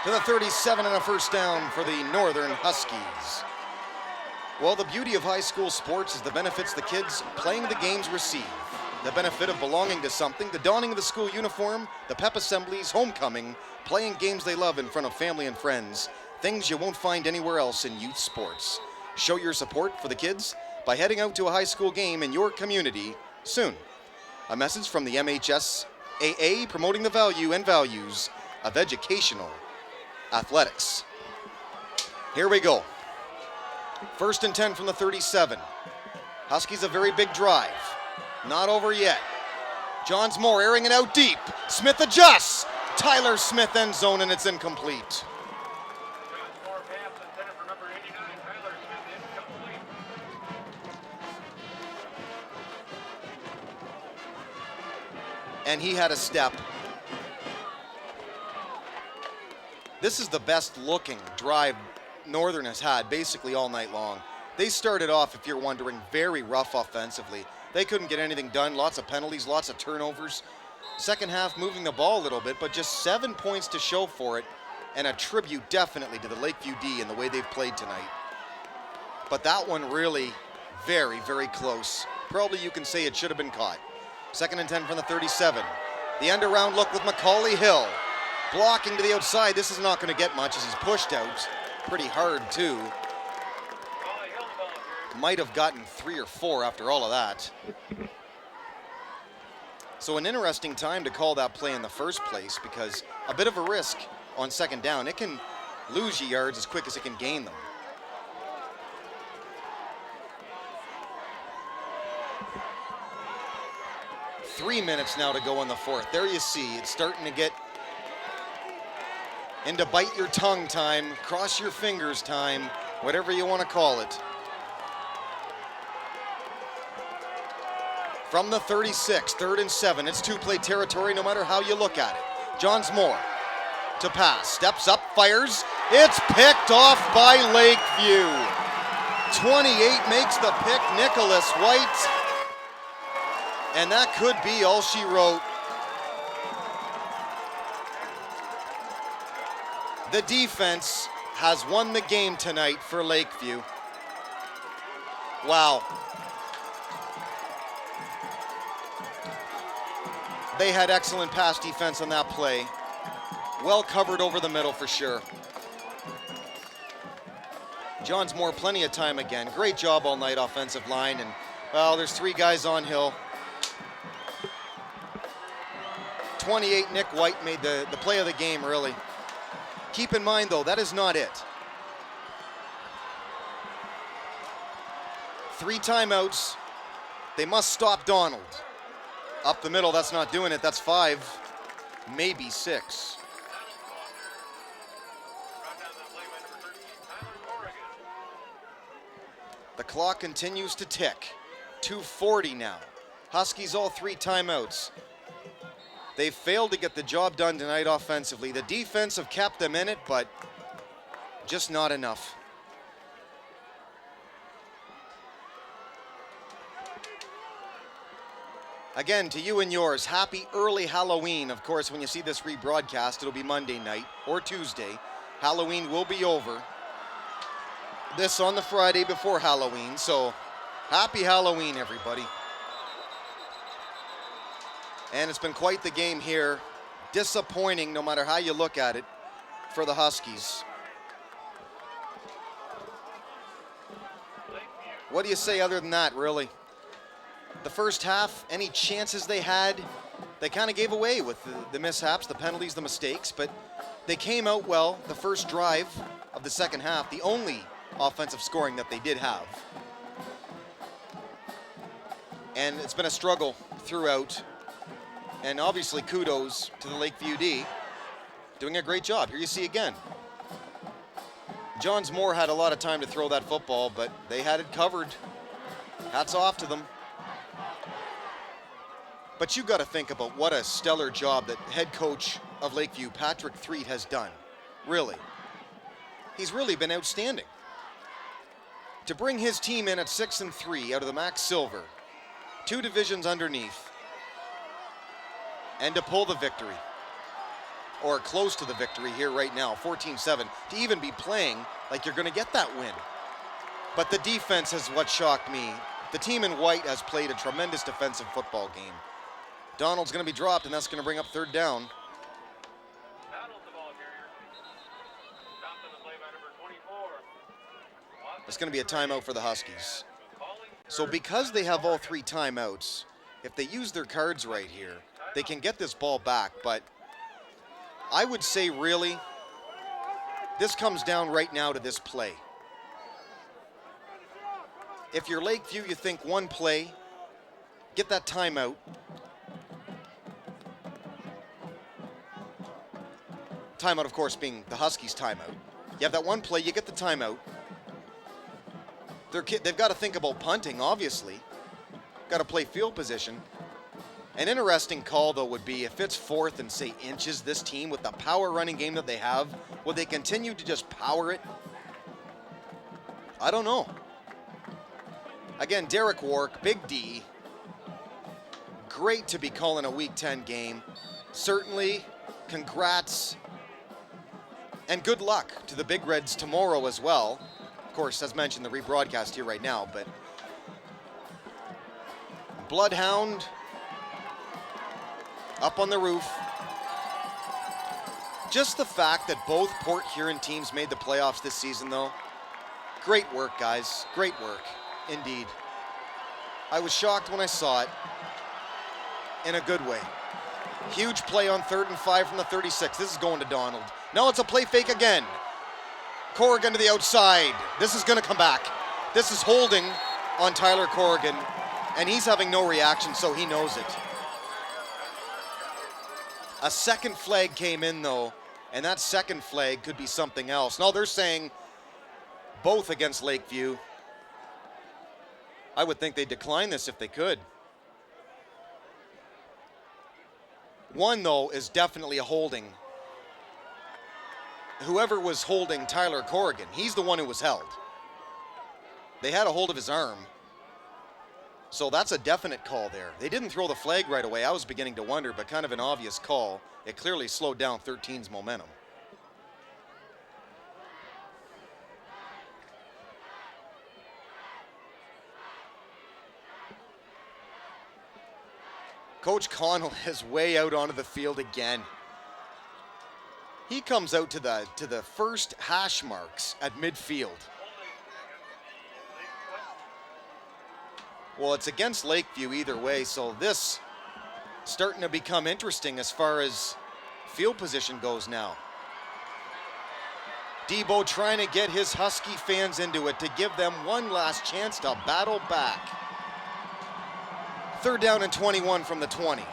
to the 37 and a 1st down for the Northern Huskies. Well, the beauty of high school sports is the benefits the kids playing the games receive. The benefit of belonging to something, the donning of the school uniform, the pep assemblies, homecoming, playing games they love in front of family and friends, things you won't find anywhere else in youth sports. Show your support for the kids by heading out to a high school game in your community soon. A message from the MHS AA promoting the value and values of educational Athletics. Here we go. 1st and 10 from the 37. Huskies a very big drive. Not over yet. Johns Moore airing it out deep. Smith adjusts. Tyler Smith end zone, and it's incomplete. And he had a step. This is the best looking drive Northern has had basically all night long. They started off, if you're wondering, very rough offensively. They couldn't get anything done, lots of penalties, lots of turnovers. Second half moving the ball a little bit, but just 7 points to show for it, and a tribute definitely to the Lakeview D and the way they've played tonight. But that one really very, very close. Probably you can say it should have been caught. 2nd and 10 from the 37. The end around look with Macaulay Hill. Blocking to the outside. This is not going to get much as he's pushed out. Pretty hard too. Might have gotten 3 or 4 after all of that. So an interesting time to call that play in the first place, because a bit of a risk on 2nd down. It can lose you yards as quick as it can gain them. Three minutes now to go in the 4th. There you see, it's starting to get into bite your tongue time, cross your fingers time, whatever you want to call it. From the 36, 3rd and 7. It's two-play territory no matter how you look at it. Johns Moore to pass, steps up, fires. It's picked off by Lakeview. 28 makes the pick, Nicholas White. And that could be all she wrote. The defense has won the game tonight for Lakeview. Wow. They had excellent pass defense on that play. Well covered over the middle for sure. Johns Moore, plenty of time again. Great job all night, offensive line. And, well, there's 3 guys on Hill. 28, Nick White made the play of the game, really. Keep in mind, though, that is not it. 3 timeouts. They must stop Donald. Up the middle, that's not doing it. That's 5, maybe 6. The clock continues to tick. 2:40 now. Huskies all 3 timeouts. They failed to get the job done tonight offensively. The defense have kept them in it, but just not enough. Again, to you and yours, happy early Halloween. Of course, when you see this rebroadcast, it'll be Monday night or Tuesday. Halloween will be over. This on the Friday before Halloween, so happy Halloween, everybody. And it's been quite the game here. Disappointing, no matter how you look at it, for the Huskies. What do you say other than that, really? The first half, any chances they had, they kind of gave away with the mishaps, the penalties, the mistakes, but they came out well the first drive of the second half, the only offensive scoring that they did have. And it's been a struggle throughout. And obviously kudos to the Lakeview D, doing a great job. Here you see again. Johns Moore had a lot of time to throw that football, but they had it covered. Hats off to them. But you got to think about what a stellar job that head coach of Lakeview, Patrick Threet, has done. Really. He's really been outstanding. To bring his team in at 6-3 out of the MAC Silver, 2 divisions underneath, and to pull the victory, or close to the victory here right now, 14-7, to even be playing like you're going to get that win. But the defense is what shocked me. The team in white has played a tremendous defensive football game. Donald's going to be dropped, and that's going to bring up 3rd down. It's going to be a timeout for the Huskies. So because they have all 3 timeouts, if they use their cards right here, they can get this ball back. But I would say really, This comes down right now to this play. If you're Lakeview, you think one play, get that timeout. Timeout, of course, being the Huskies' timeout. You have that one play, you get the timeout. They've got to think about punting, obviously. Got to play field position. An interesting call, though, would be if it's 4th and, say, inches, this team, with the power running game that they have, will they continue to just power it? I don't know. Again, Derek Wark, Big D. Great to be calling a Week 10 game. Certainly, congrats. And good luck to the Big Reds tomorrow as well. Of course, as mentioned, the rebroadcast here right now, but Bloodhound up on the roof. Just the fact that both Port Huron teams made the playoffs this season, though. Great work, guys. Great work, indeed. I was shocked when I saw it, in a good way. Huge play on 3rd and 5 from the 36. This is going to Donald. Now it's a play fake again. Corrigan to the outside. This is going to come back. This is holding on Tyler Corrigan, and he's having no reaction, so he knows it. A second flag came in, though, and that second flag could be something else. No, they're saying both against Lakeview. I would think they'd decline this if they could. One, though, is definitely a holding. Whoever was holding Tyler Corrigan, he's the one who was held. They had a hold of his arm. So that's a definite call there. They didn't throw the flag right away. I was beginning to wonder, but kind of an obvious call. It clearly slowed down 13's momentum. Coach Connell is way out onto the field again. He comes out to the first hash marks at midfield. Well, it's against Lakeview either way, so this starting to become interesting as far as field position goes now. Debo trying to get his Husky fans into it to give them one last chance to battle back. 3rd down and 21 from the 20.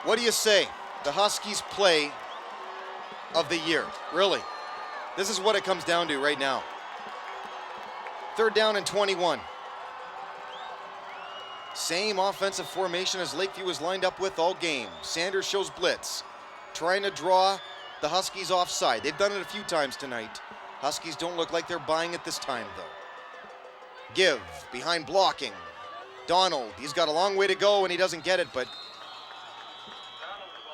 What do you say? The Huskies' play of the year, really. This is what it comes down to right now. 3rd down and 21. Same offensive formation as Lakeview was lined up with all game. Sanders shows blitz, trying to draw the Huskies offside. They've done it a few times tonight. Huskies don't look like they're buying it this time, though. Give, behind blocking. Donald, he's got a long way to go and he doesn't get it, but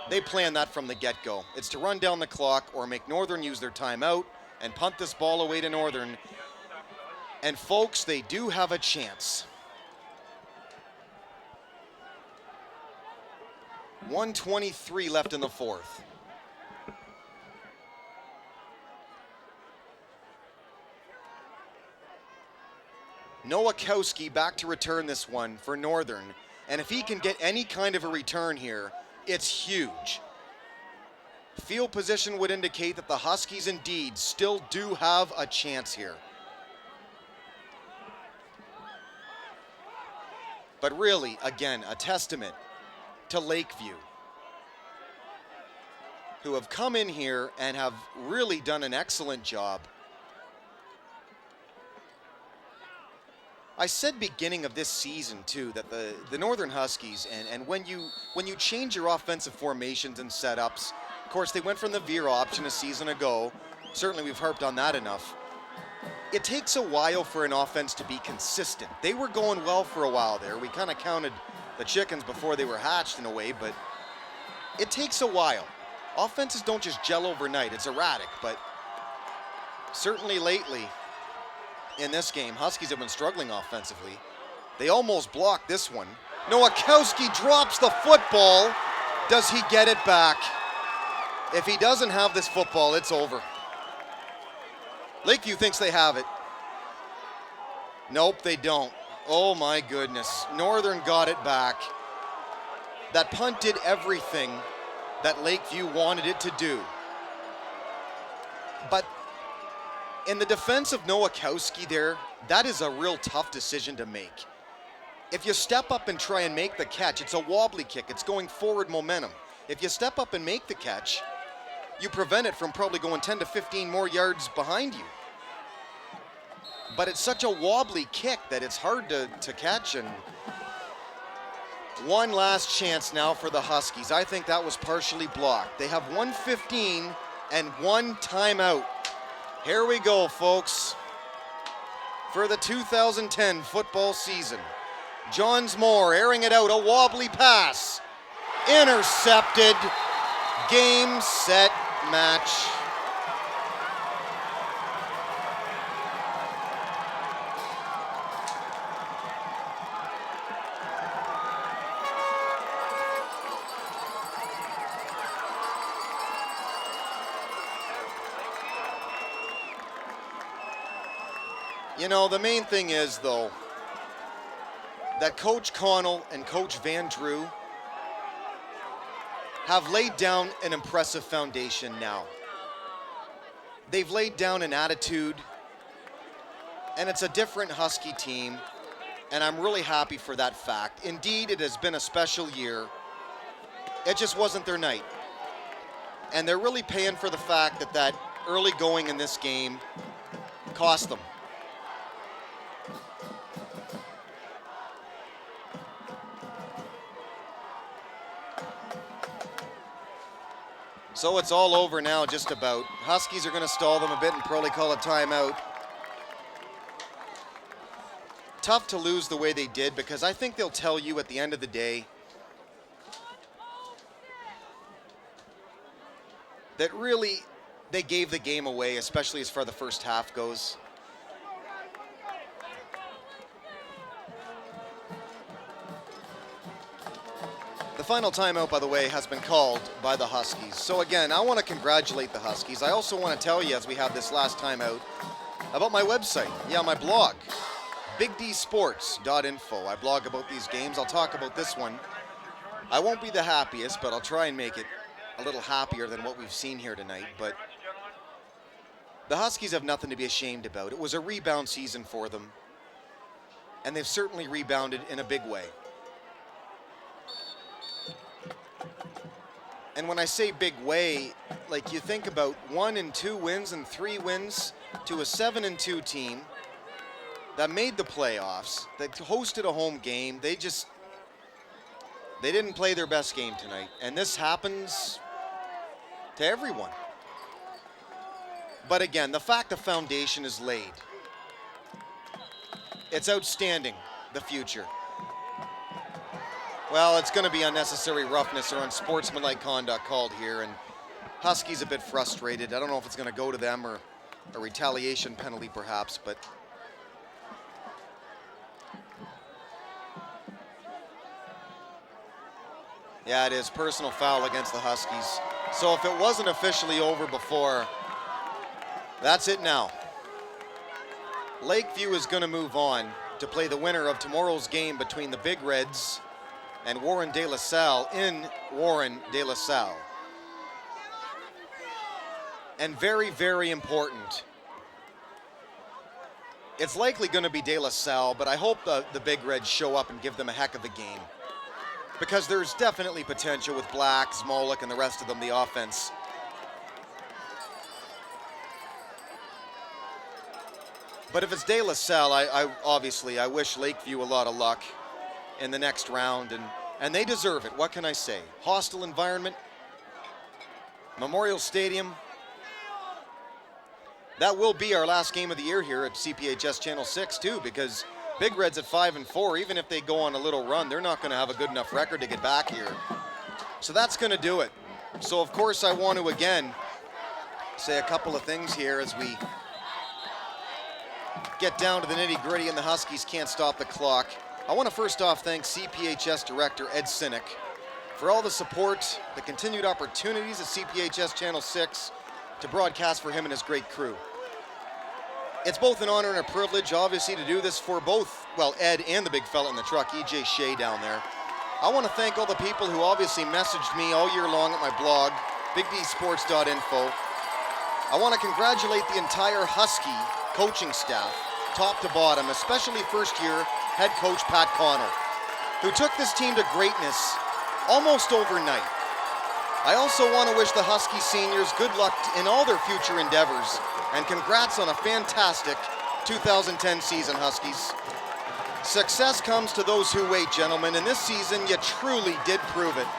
they plan that from the get-go. It's to run down the clock or make Northern use their timeout and punt this ball away to Northern. And folks, they do have a chance. 1:23 left in the 4th. Nowakowski back to return this one for Northern. And if he can get any kind of a return here, it's huge. Field position would indicate that the Huskies indeed still do have a chance here. But really, again, a testament to Lakeview, who have come in here and have really done an excellent job. I said beginning of this season, too, that the Northern Huskies, and when you change your offensive formations and setups, of course, they went from the veer option a season ago. Certainly, we've harped on that enough. It takes a while for an offense to be consistent. They were going well for a while there. We kind of counted the chickens before they were hatched in a way, but it takes a while. Offenses don't just gel overnight. It's erratic, but certainly lately in this game, Huskies have been struggling offensively. They almost blocked this one. Nowakowski drops the football. Does he get it back? If he doesn't have this football, it's over. Lakeview thinks they have it. Nope, they don't. Oh my goodness. Northern got it back. That punt did everything that Lakeview wanted it to do. But in the defense of Nowakowski there, that is a real tough decision to make. If you step up and try and make the catch, it's a wobbly kick. It's going forward momentum. If you step up and make the catch, you prevent it from probably going 10 to 15 more yards behind you. But it's such a wobbly kick that it's hard to catch. And one last chance now for the Huskies. I think that was partially blocked. They have 1:15 and one timeout. Here we go, folks, for the 2010 football season. Johnsmore airing it out, a wobbly pass. Intercepted. Game, set, match. You know, the main thing is, though, that Coach Connell and Coach Van Drew have laid down an impressive foundation now. They've laid down an attitude, and it's a different Husky team, and I'm really happy for that fact. Indeed, it has been a special year. It just wasn't their night. And they're really paying for the fact that that early going in this game cost them. So it's all over now, just about. Huskies are going to stall them a bit and probably call a timeout. Tough to lose the way they did, because I think they'll tell you at the end of the day that really they gave the game away, especially as far as the first half goes. The final timeout, by the way, has been called by the Huskies. So again, I want to congratulate the Huskies. I also want to tell you, as we have this last timeout, about my website. Yeah, my blog, bigdsports.info. I blog about these games. I'll talk about this one. I won't be the happiest, but I'll try and make it a little happier than what we've seen here tonight. But the Huskies have nothing to be ashamed about. It was a rebound season for them, and they've certainly rebounded in a big way. And when I say big way, like, you think about 1 and 2 wins and 3 wins to a 7-2 team that made the playoffs, that hosted a home game. They didn't play their best game tonight. And this happens to everyone. But again, the fact the foundation is laid, it's outstanding, the future. Well, it's going to be unnecessary roughness or unsportsmanlike conduct called here, and Huskies a bit frustrated. I don't know if it's going to go to them or a retaliation penalty perhaps, but yeah, it is personal foul against the Huskies. So if it wasn't officially over before, that's it now. Lakeview is going to move on to play the winner of tomorrow's game between the Big Reds and Warren de La Salle in Warren de La Salle. And very, very important, it's likely going to be de La Salle, but I hope the Big Reds show up and give them a heck of a game, because there's definitely potential with Black, Smolik, and the rest of them, the offense. But if it's de La Salle, I obviously wish Lakeview a lot of luck in the next round, and they deserve it. What can I say? Hostile environment, Memorial Stadium. That will be our last game of the year here at CPHS Channel 6 too, because Big Reds at 5-4, even if they go on a little run, they're not going to have a good enough record to get back here. So that's going to do it. So of course I want to again say a couple of things here as we get down to the nitty-gritty and the Huskies can't stop the clock. I want to first off thank CPHS Director Ed Sinek for all the support, the continued opportunities at CPHS Channel 6 to broadcast for him and his great crew. It's both an honor and a privilege, obviously, to do this for both, well, Ed and the big fella in the truck, EJ Shea down there. I want to thank all the people who obviously messaged me all year long at my blog, bigdsports.info. I I want to congratulate the entire Husky coaching staff, top to bottom, especially first-year head coach Pat Connell, who took this team to greatness almost overnight. I also want to wish the Husky seniors good luck in all their future endeavors, and congrats on a fantastic 2010 season, Huskies. Success comes to those who wait, gentlemen, and this season you truly did prove it.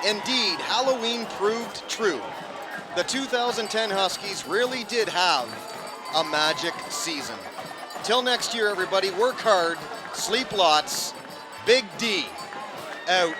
Indeed, Halloween proved true. The 2010 Huskies really did have a magic season. Till next year, everybody, work hard, sleep lots. Big D, out.